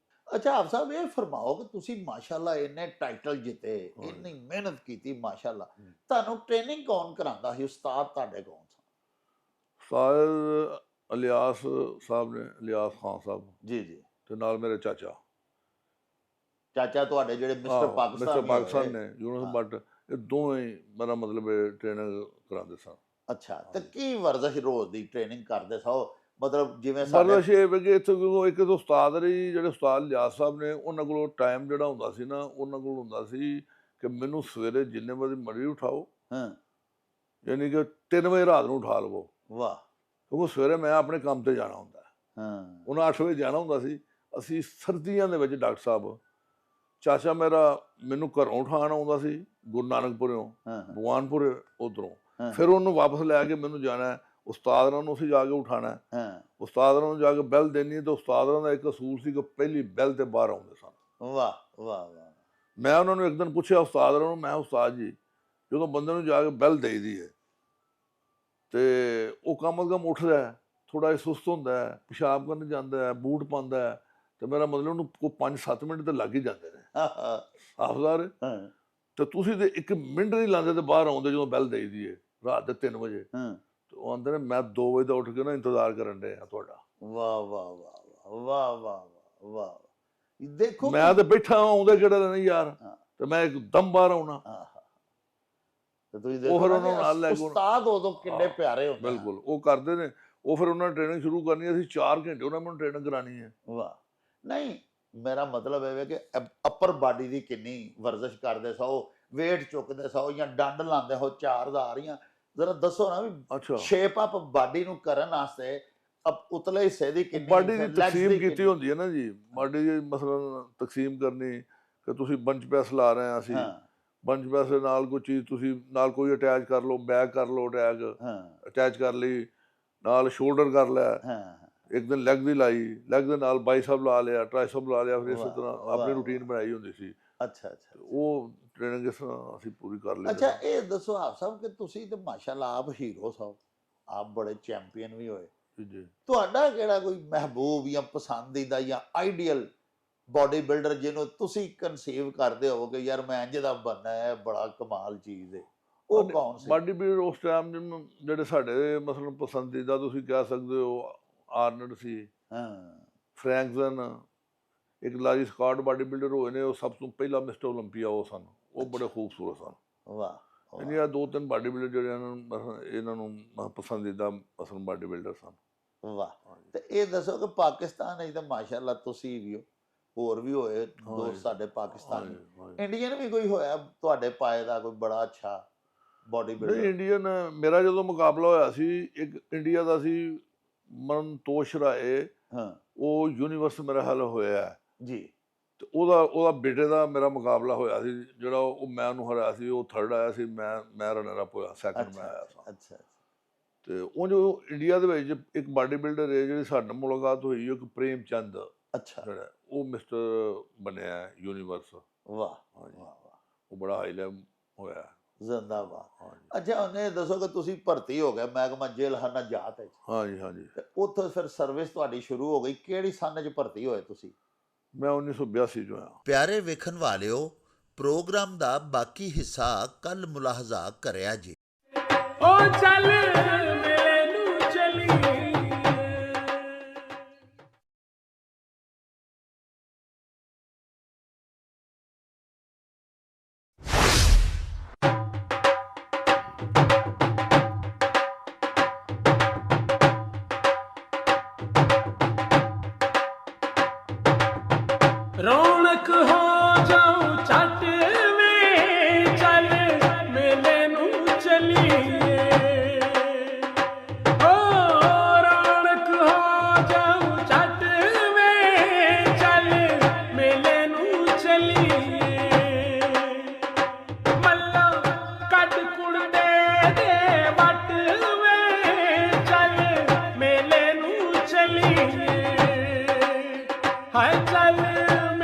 Speaker 1: ਅੱਛਾ ਆਪ ਸਾਹਿਬ ਇਹ ਫਰਮਾਓ ਕਿ ਤੁਸੀਂ ਮਾਸ਼ਾਅੱਲਾ ਇੰਨੇ ਟਾਈਟਲ ਜਿੱਤੇ, ਇੰਨੀ ਮਿਹਨਤ ਕੀਤੀ ਮਾਸ਼ਾਅੱਲਾ, ਤੁਹਾਨੂੰ ਟ੍ਰੇਨਿੰਗ ਕੌਣ ਕਰਾਉਂਦਾ ਸੀ, ਉਸਤਾਦ ਤੁਹਾਡੇ ਕੌਣ ਸਨ?
Speaker 2: ਸ਼ਾਇਦ ਇਲਿਆਸ ਸਾਹਿਬ ਨੇ, ਇਲਿਆਸ ਖਾਨ ਸਾਹਿਬ,
Speaker 1: ਜੀ ਜੀ,
Speaker 2: ਤੇ ਨਾਲ ਮੇਰੇ ਚਾਚਾ
Speaker 1: ਚਾਚਾ ਤੁਹਾਡੇ ਜਿਹੜੇ ਮਿਸਟਰ ਪਾਕਿਸਤਾਨ
Speaker 2: ਮਿਸਟਰ ਪਾਕਿਸਤਾਨ ਨੇ
Speaker 1: ਹਾਂ।
Speaker 2: ਯੂਨਸ ਭੱਟ, ਇਹ ਦੋਵੇਂ ਮੇਰਾ ਮਤਲਬ ਟ੍ਰੇਨਿੰਗ ਕਰਾਉਂਦੇ ਸਨ।
Speaker 1: ਅੱਛਾ, ਤੇ ਕੀ ਵਰਜ਼ਸ਼ ਰੋਜ਼ ਦੀ ਟ੍ਰੇਨਿੰਗ ਕਰਦੇ ਸੋ, ਮਤਲਬ ਜਿਵੇਂ ਸਾਡੇ
Speaker 2: ਵਰਜ਼ਸ਼ ਇਹ ਹੈ ਕਿ ਇੱਥੇ ਇੱਕ ਤਾਂ ਉਸਤਾਦ ਰਹੀ, ਜਿਹੜੇ ਉਸਤਾਦ ਇਲਿਆਸ ਸਾਹਿਬ ਨੇ, ਉਹਨਾਂ ਕੋਲ ਟਾਈਮ ਜਿਹੜਾ ਹੁੰਦਾ ਸੀ ਨਾ, ਉਹਨਾਂ ਕੋਲ ਹੁੰਦਾ ਸੀ ਕਿ ਮੈਨੂੰ ਸਵੇਰੇ ਜਿੰਨੇ ਵਜੇ ਮਰਜ਼ੀ ਉਠਾਓ,
Speaker 1: ਹਾਂ
Speaker 2: ਯਾਨੀ ਕਿ 3 ਵਜੇ ਰਾਤ ਨੂੰ ਉਠਾ ਲਵੋ,
Speaker 1: ਵਾਹ
Speaker 2: ਕਿਉਂਕਿ ਸਵੇਰੇ ਮੈਂ ਆਪਣੇ ਕੰਮ ਤੇ ਜਾਣਾ ਹੁੰਦਾ।
Speaker 1: ਹਾਂ
Speaker 2: ਉਹਨਾਂ 8 ਵਜੇ ਜਾਣਾ ਹੁੰਦਾ ਸੀ। ਅਸੀਂ ਸਰਦੀਆਂ ਦੇ ਵਿੱਚ ਡਾਕਟਰ ਸਾਹਿਬ, ਚਾਚਾ ਮੇਰਾ ਮੈਨੂੰ ਘਰੋਂ ਉਠਾਉਣ ਆਉਂਦਾ ਸੀ, ਗੁਰੂ ਨਾਨਕਪੁਰਿਓਂ,
Speaker 1: ਹਾਂ
Speaker 2: ਭਗਵਾਨਪੁਰ ਉੱਧਰੋਂ,
Speaker 1: ਹਾਂ
Speaker 2: ਫਿਰ ਉਹਨੂੰ ਵਾਪਸ ਲੈ ਕੇ ਮੈਨੂੰ ਜਾਣਾ ਹੈ, ਉਸਤਾਦ ਨੂੰ ਅਸੀਂ ਜਾ ਕੇ ਉਠਾਉਣਾ ਹੈ,
Speaker 1: ਹਾਂ
Speaker 2: ਉਸਤਾਦ ਨੂੰ ਜਾ ਕੇ ਬੈਲ ਦੇਣੀ ਹੈ, ਤੇ ਉਸਤਾਦ ਦਾ ਇੱਕ ਅਸੂਲ ਸੀ ਕਿ ਪਹਿਲੀ ਬੈਲ ਤੇ ਬਾਹਰ ਆਉਂਦੇ ਸਨ।
Speaker 1: ਵਾਹ ਵਾਹ ਵਾਹ,
Speaker 2: ਮੈਂ ਉਹਨਾਂ ਨੂੰ ਇੱਕ ਦਿਨ ਪੁੱਛਿਆ ਉਸਤਾਦ ਨੂੰ, ਮੈਂ ਉਸਤਾਦ ਜੀ ਜਦੋਂ ਬੰਦੇ ਨੂੰ ਜਾ ਕੇ ਬੈਲ ਦੇਈਦੀ ਹੈ ਤੇ ਉਹ ਕਮ ਅਜ਼ ਕਮ ਉੱਠਦਾ ਹੈ, ਥੋੜ੍ਹਾ ਜਿਹਾ ਸੁਸਤ ਹੁੰਦਾ ਹੈ, ਪਿਸ਼ਾਬ ਕਰਨ ਜਾਂਦਾ ਹੈ, ਬੂਟ ਪਾਉਂਦਾ ਹੈ, ਤੇ ਮੇਰਾ ਮਤਲਬ ਉਹਨੂੰ ਕੋਈ 5-7 ਮਿੰਟ ਤਾਂ ਲੱਗ ਹੀ ਜਾਂਦੇ ਨੇ ਹਾਫਜ਼ਾਰ,
Speaker 1: ਹਾਂ
Speaker 2: ਤੇ ਤੁਸੀਂ ਤੇ 1 ਮਿੰਟ ਨਹੀਂ ਲਾਉਂਦੇ ਤੇ ਬਾਹਰ ਆਉਂਦੇ ਜਦੋਂ ਬੈਲ ਦੇਈਦੀ ਹੈ ਰਾਤ ਦੇ 3 ਵਜੇ।
Speaker 1: ਹਾਂ,
Speaker 2: ਤੇ ਉਹ ਆਉਂਦੇ ਨੇ ਮੈਂ 2 ਵਜੇ ਦਾ ਉੱਠ ਕੇ ਨਾ ਇੰਤਜ਼ਾਰ ਕਰਨ ਡਿਆ ਤੁਹਾਡਾ।
Speaker 1: ਵਾਹ ਵਾਹ ਵਾਹ ਵਾਹ ਵਾਹ ਵਾਹ ਵਾਹ, ਦੇਖੋ
Speaker 2: ਮੈਂ ਤੇ ਬੈਠਾ ਆਉਂਦੇ ਕਿਹੜੇ ਨਹੀਂ ਯਾਰ, ਤੇ ਮੈਂ ਇੱਕਦਮ ਬਾਹਰ ਆਉਣਾ।
Speaker 1: ਤੇ ਤੁਸੀਂ
Speaker 2: ਉਹ
Speaker 1: ਦੇਖੋ
Speaker 2: ਫਿਰ
Speaker 1: ਨਾ
Speaker 2: ਉਹਨੂੰ ਨਾਲ ਲੈ
Speaker 1: ਕਿ
Speaker 2: ਕੇ
Speaker 1: ਉਸਤਾਦ ਉਦੋਂ ਕਿੰਨੇ ਪਿਆਰੇ ਹੁੰਦੇ।
Speaker 2: ਬਿਲਕੁਲ ਉਹ ਕਰਦੇ ਨੇ, ਉਹ ਫਿਰ ਉਹਨਾਂ ਨੇ ਟ੍ਰੇਨਿੰਗ ਸ਼ੁਰੂ ਕਰਨੀ, ਅਸੀਂ 4 ਘੰਟੇ ਉਹਨਾਂ ਮੈਨੂੰ ਟ੍ਰੇਨਿੰਗ ਕਰਾਉਣੀ ਹੈ।
Speaker 1: ਵਾਹ, ਨਹੀਂ ਮੇਰਾ ਮਤਲਬ ਇਹ ਹੈ ਕਿ ਅਪਰ ਬਾਡੀ ਦੀ ਕਿੰਨੀ ਵਰਜ਼ਸ਼ ਕਰਦੇ ਸੋ, weight ਚੁੱਕਦੇ ਸੋ ਜਾਂ ਡੰਡ ਲਾਉਂਦੇ ਹੋ 4000 ਜਾਂ ਜ਼ਰਾ ਦੱਸੋ ਨਾ ਵੀ
Speaker 2: ਅੱਛਾ,
Speaker 1: ਸ਼ੇਪ ਅਪ ਬਾਡੀ ਨੂੰ ਕਰਨ ਵਾਸਤੇ ਉਤਲੇ ਹਿੱਸੇ ਦੀ ਕਿੰਨੀ
Speaker 2: ਬਾਡੀ ਦੀ
Speaker 1: legs
Speaker 2: ਤਕਸੀਮ ਕੀਤੀ
Speaker 1: ਕਿੰਨੀ?
Speaker 2: ਹੁੰਦੀ ਹੈ ਨਾ ਜੀ, ਬਾਡੀ ਦੀ ਮਸਲਨ ਤਕਸੀਮ ਕਰਨੀ ਕਿ ਤੁਸੀਂ ਬੰਚ ਪ੍ਰੈਸ ਲਾ ਰਹੇ ਹਾਂ, ਅਸੀਂ
Speaker 1: ਹਾਂ
Speaker 2: ਬੰਚ ਪ੍ਰੈਸ ਦੇ ਨਾਲ ਕੋਈ ਚੀਜ਼ ਤੁਸੀਂ ਨਾਲ ਕੋਈ ਅਟੈਚ ਕਰ ਲਓ, ਬੈਕ ਕਰ ਲਓ,
Speaker 1: ਹਾਂ
Speaker 2: ਅਟੈਚ ਕਰ ਲਈ, ਨਾਲ ਸ਼ੋਲਡਰ ਕਰ ਲਿਆ,
Speaker 1: ਹਾਂ
Speaker 2: ਇੱਕ ਦਿਨ ਲੈਗ ਦੀ ਲਾਈ, ਲੈਗ ਦੇ ਨਾਲ ਬਾਈਸੈਪ ਲਾ ਲਿਆ, ਟ੍ਰਾਈਸੈਪ ਲਾ ਲਿਆ, ਫਿਰ ਇਸੇ
Speaker 1: ਵਾਹ,
Speaker 2: ਤਰ੍ਹਾਂ
Speaker 1: ਵਾਹ,
Speaker 2: ਆਪਣੀ
Speaker 1: ਵਾਹ।
Speaker 2: ਰੂਟੀਨ ਬਣਾਈ ਹੁੰਦੀ ਸੀ।
Speaker 1: ਅੱਛਾ ਅੱਛਾ,
Speaker 2: ਉਹ ਟ੍ਰੇਨਿੰਗ ਇਸ ਤਰ੍ਹਾਂ ਅਸੀਂ ਪੂਰੀ ਕਰ ਲਈ।
Speaker 1: ਅੱਛਾ ਇਹ ਦੱਸੋ ਆਪ ਸਾਹਿਬ ਕਿ ਤੁਸੀਂ ਤੇ ਮਾਸ਼ਾਅੱਲਾ ਆਪ ਹੀਰੋ ਸੋ, ਆਪ ਬੜੇ ਚੈਂਪੀਅਨ ਵੀ ਹੋਏ,
Speaker 2: ਜੀ,
Speaker 1: ਤੁਹਾਡਾ ਕਿਹੜਾ ਕੋਈ ਮਹਿਬੂਬ ਜਾਂ ਪਸੰਦੀਦਾ ਜਾਂ ਆਈਡੀਅਲ ਬਾਡੀ ਬਿਲਡਰ ਜਿਹਨੂੰ ਤੁਸੀਂ ਕਨਸੀਵ ਕਰਦੇ ਹੋ ਕਿ ਯਾਰ ਮੈਂ ਇੰਜ ਦਾ ਬਣਨਾ ਹੈ, ਬੜਾ ਕਮਾਲ ਚੀਜ਼ ਹੈ, ਉਹ ਕੌਣ ਸੀ?
Speaker 2: ਬਾਡੀ ਬਿਲਡਰ ਉਸ ਟਾਈਮ ਜਿਹੜੇ ਸਾਡੇ ਮਸਲਨ ਪਸੰਦੀਦਾ ਤੁਸੀਂ ਕਹਿ ਸਕਦੇ ਹੋ, ਆਰਨਲਡ ਸੀ,
Speaker 1: ਹਾਂ
Speaker 2: ਫਰੈਂਕਜ਼ਨ, ਇੱਕ ਲਾਰੀ ਸਕਾਟ ਬਾਡੀ ਬਿਲਡਰ ਹੋਏ ਨੇ, ਉਹ ਸਭ ਤੋਂ ਪਹਿਲਾ ਮਿਸਟਰ ਓਲੰਪੀਆ ਉਹ ਸਨ, ਉਹ ਬੜੇ ਖੂਬਸੂਰਤ ਸਨ।
Speaker 1: ਵਾਹ
Speaker 2: ਇਹਨੀਆਂ 2-3 ਬਾਡੀ ਬਿਲਡਰ ਜਿਹੜੇ ਇਹਨਾਂ ਨੂੰ ਪਸੰਦੀਦਾ ਮਸਲਨ ਬਾਡੀ ਬਿਲਡਰ ਸਨ।
Speaker 1: ਵਾਹ, ਤੇ ਇਹ ਦੱਸੋ ਕਿ ਪਾਕਿਸਤਾਨ ਵਿੱਚ ਤਾਂ ਮਾਸ਼ਾਅੱਲਾ ਤੁਸੀਂ ਵੀ ਹੋ, ਹੋਰ ਵੀ ਹੋਏ ਦੋਸਤ ਸਾਡੇ ਪਾਕਿਸਤਾਨੀ, ਇੰਡੀਅਨ ਵੀ ਕੋਈ ਹੋਇਆ ਤੁਹਾਡੇ ਪਾਏ ਦਾ ਕੋਈ ਬੜਾ ਅੱਛਾ ਬਾਡੀ ਬਿਲਡਰ?
Speaker 2: ਇੰਡੀਅਨ ਮੇਰਾ ਜਦੋਂ ਮੁਕਾਬਲਾ ਹੋਇਆ ਸੀ, ਇੱਕ ਇੰਡੀਆ ਦਾ ਸੀ ਮਨਤੋਸ਼ ਰਾਏ,
Speaker 1: ਹਾਂ
Speaker 2: ਉਹ ਯੂਨੀਵਰਸ ਮੇਰਾ ਹੱਲ ਹੋਇਆ
Speaker 1: ਜੀ,
Speaker 2: ਤੇ ਉਹਦਾ ਬੇਟੇ ਦਾ ਮੇਰਾ ਮੁਕਾਬਲਾ ਹੋਇਆ ਸੀ, ਜਿਹੜਾ ਉਹ ਮੈਂ ਉਹਨੂੰ ਹਰਾਇਆ ਸੀ, ਉਹ 3rd ਆਇਆ ਸੀ, ਮੈਂ ਰਨਰ ਅਪ ਹੋਇਆ, 2nd ਮੈਂ ਆਇਆ ਸੀ।
Speaker 1: ਅੱਛਾ
Speaker 2: ਤੇ ਉਹ ਜੋ ਇੰਡੀਆ ਦੇ ਵਿੱਚ ਇੱਕ ਬਾਡੀ ਬਿਲਡਰ ਹੈ ਜਿਹੜੀ ਸਾਡੇ ਨਾਲ ਮੁਲਾਕਾਤ ਹੋਈ, ਇੱਕ ਪ੍ਰੇਮ ਚੰਦ
Speaker 1: ਅੱਛਾ,
Speaker 2: ਜਿਹੜਾ ਉਹ ਮਿਸਟਰ ਬਣਿਆ ਯੂਨੀਵਰਸ।
Speaker 1: ਵਾਹ
Speaker 2: ਹਾਂਜੀ,
Speaker 1: ਵਾਹ ਵਾਹ,
Speaker 2: ਉਹ ਬੜਾ ਹਾਈ ਲੈਵਲ ਹੋਇਆ।
Speaker 1: ਜ਼ਿੰਦਾਬਾਦ।
Speaker 2: ਹਾਂਜੀ
Speaker 1: ਅੱਛਾ ਉਹਨੇ ਦੱਸੋ ਕਿ ਤੁਸੀਂ ਭਰਤੀ ਹੋ ਗਏ ਮਹਿਕਮਾ ਜੇਲ੍ਹ ਜਾਤ ਵਿੱਚ,
Speaker 2: ਹਾਂਜੀ ਹਾਂਜੀ,
Speaker 1: ਤੇ ਉੱਥੋਂ ਫਿਰ ਸਰਵਿਸ ਤੁਹਾਡੀ ਸ਼ੁਰੂ ਹੋ ਗਈ, ਕਿਹੜੀ ਸੰਨ 'ਚ ਭਰਤੀ ਹੋਏ ਤੁਸੀਂ?
Speaker 2: ਮੈਂ 1982 ਚ ਆਇਆ।
Speaker 4: ਪਿਆਰੇ ਵੇਖਣ ਵਾਲਿਓ, ਪ੍ਰੋਗਰਾਮ ਦਾ ਬਾਕੀ ਹਿੱਸਾ ਕੱਲ ਮੁਲਾਹਜ਼ਾ ਕਰਿਆ ਜੀ।
Speaker 5: ਓ ਚੱਲ ਮੇਰੇ ਨੂੰ ਚਲੀ ਰੌਣਕ ਹੋ ਜਾਉ ਛੱਟ ਵੇ ਚੱਲ ਮੇਲੇ ਨੂੰ ਚਲੀਏ ਓ ਰੌਣਕ ਹੋ ਜਾਉ ਛੱਟ ਵੇ ਚੱਲ ਮੇਲੇ ਨੂੰ ਚਲੀਏ ਮੱਲਾ ਕੱਢ ਕੁੜਦੇ ਦੇ ਵੱਟ ਵੇ ਚੱਲ ਹਾਏ ਚੱਲ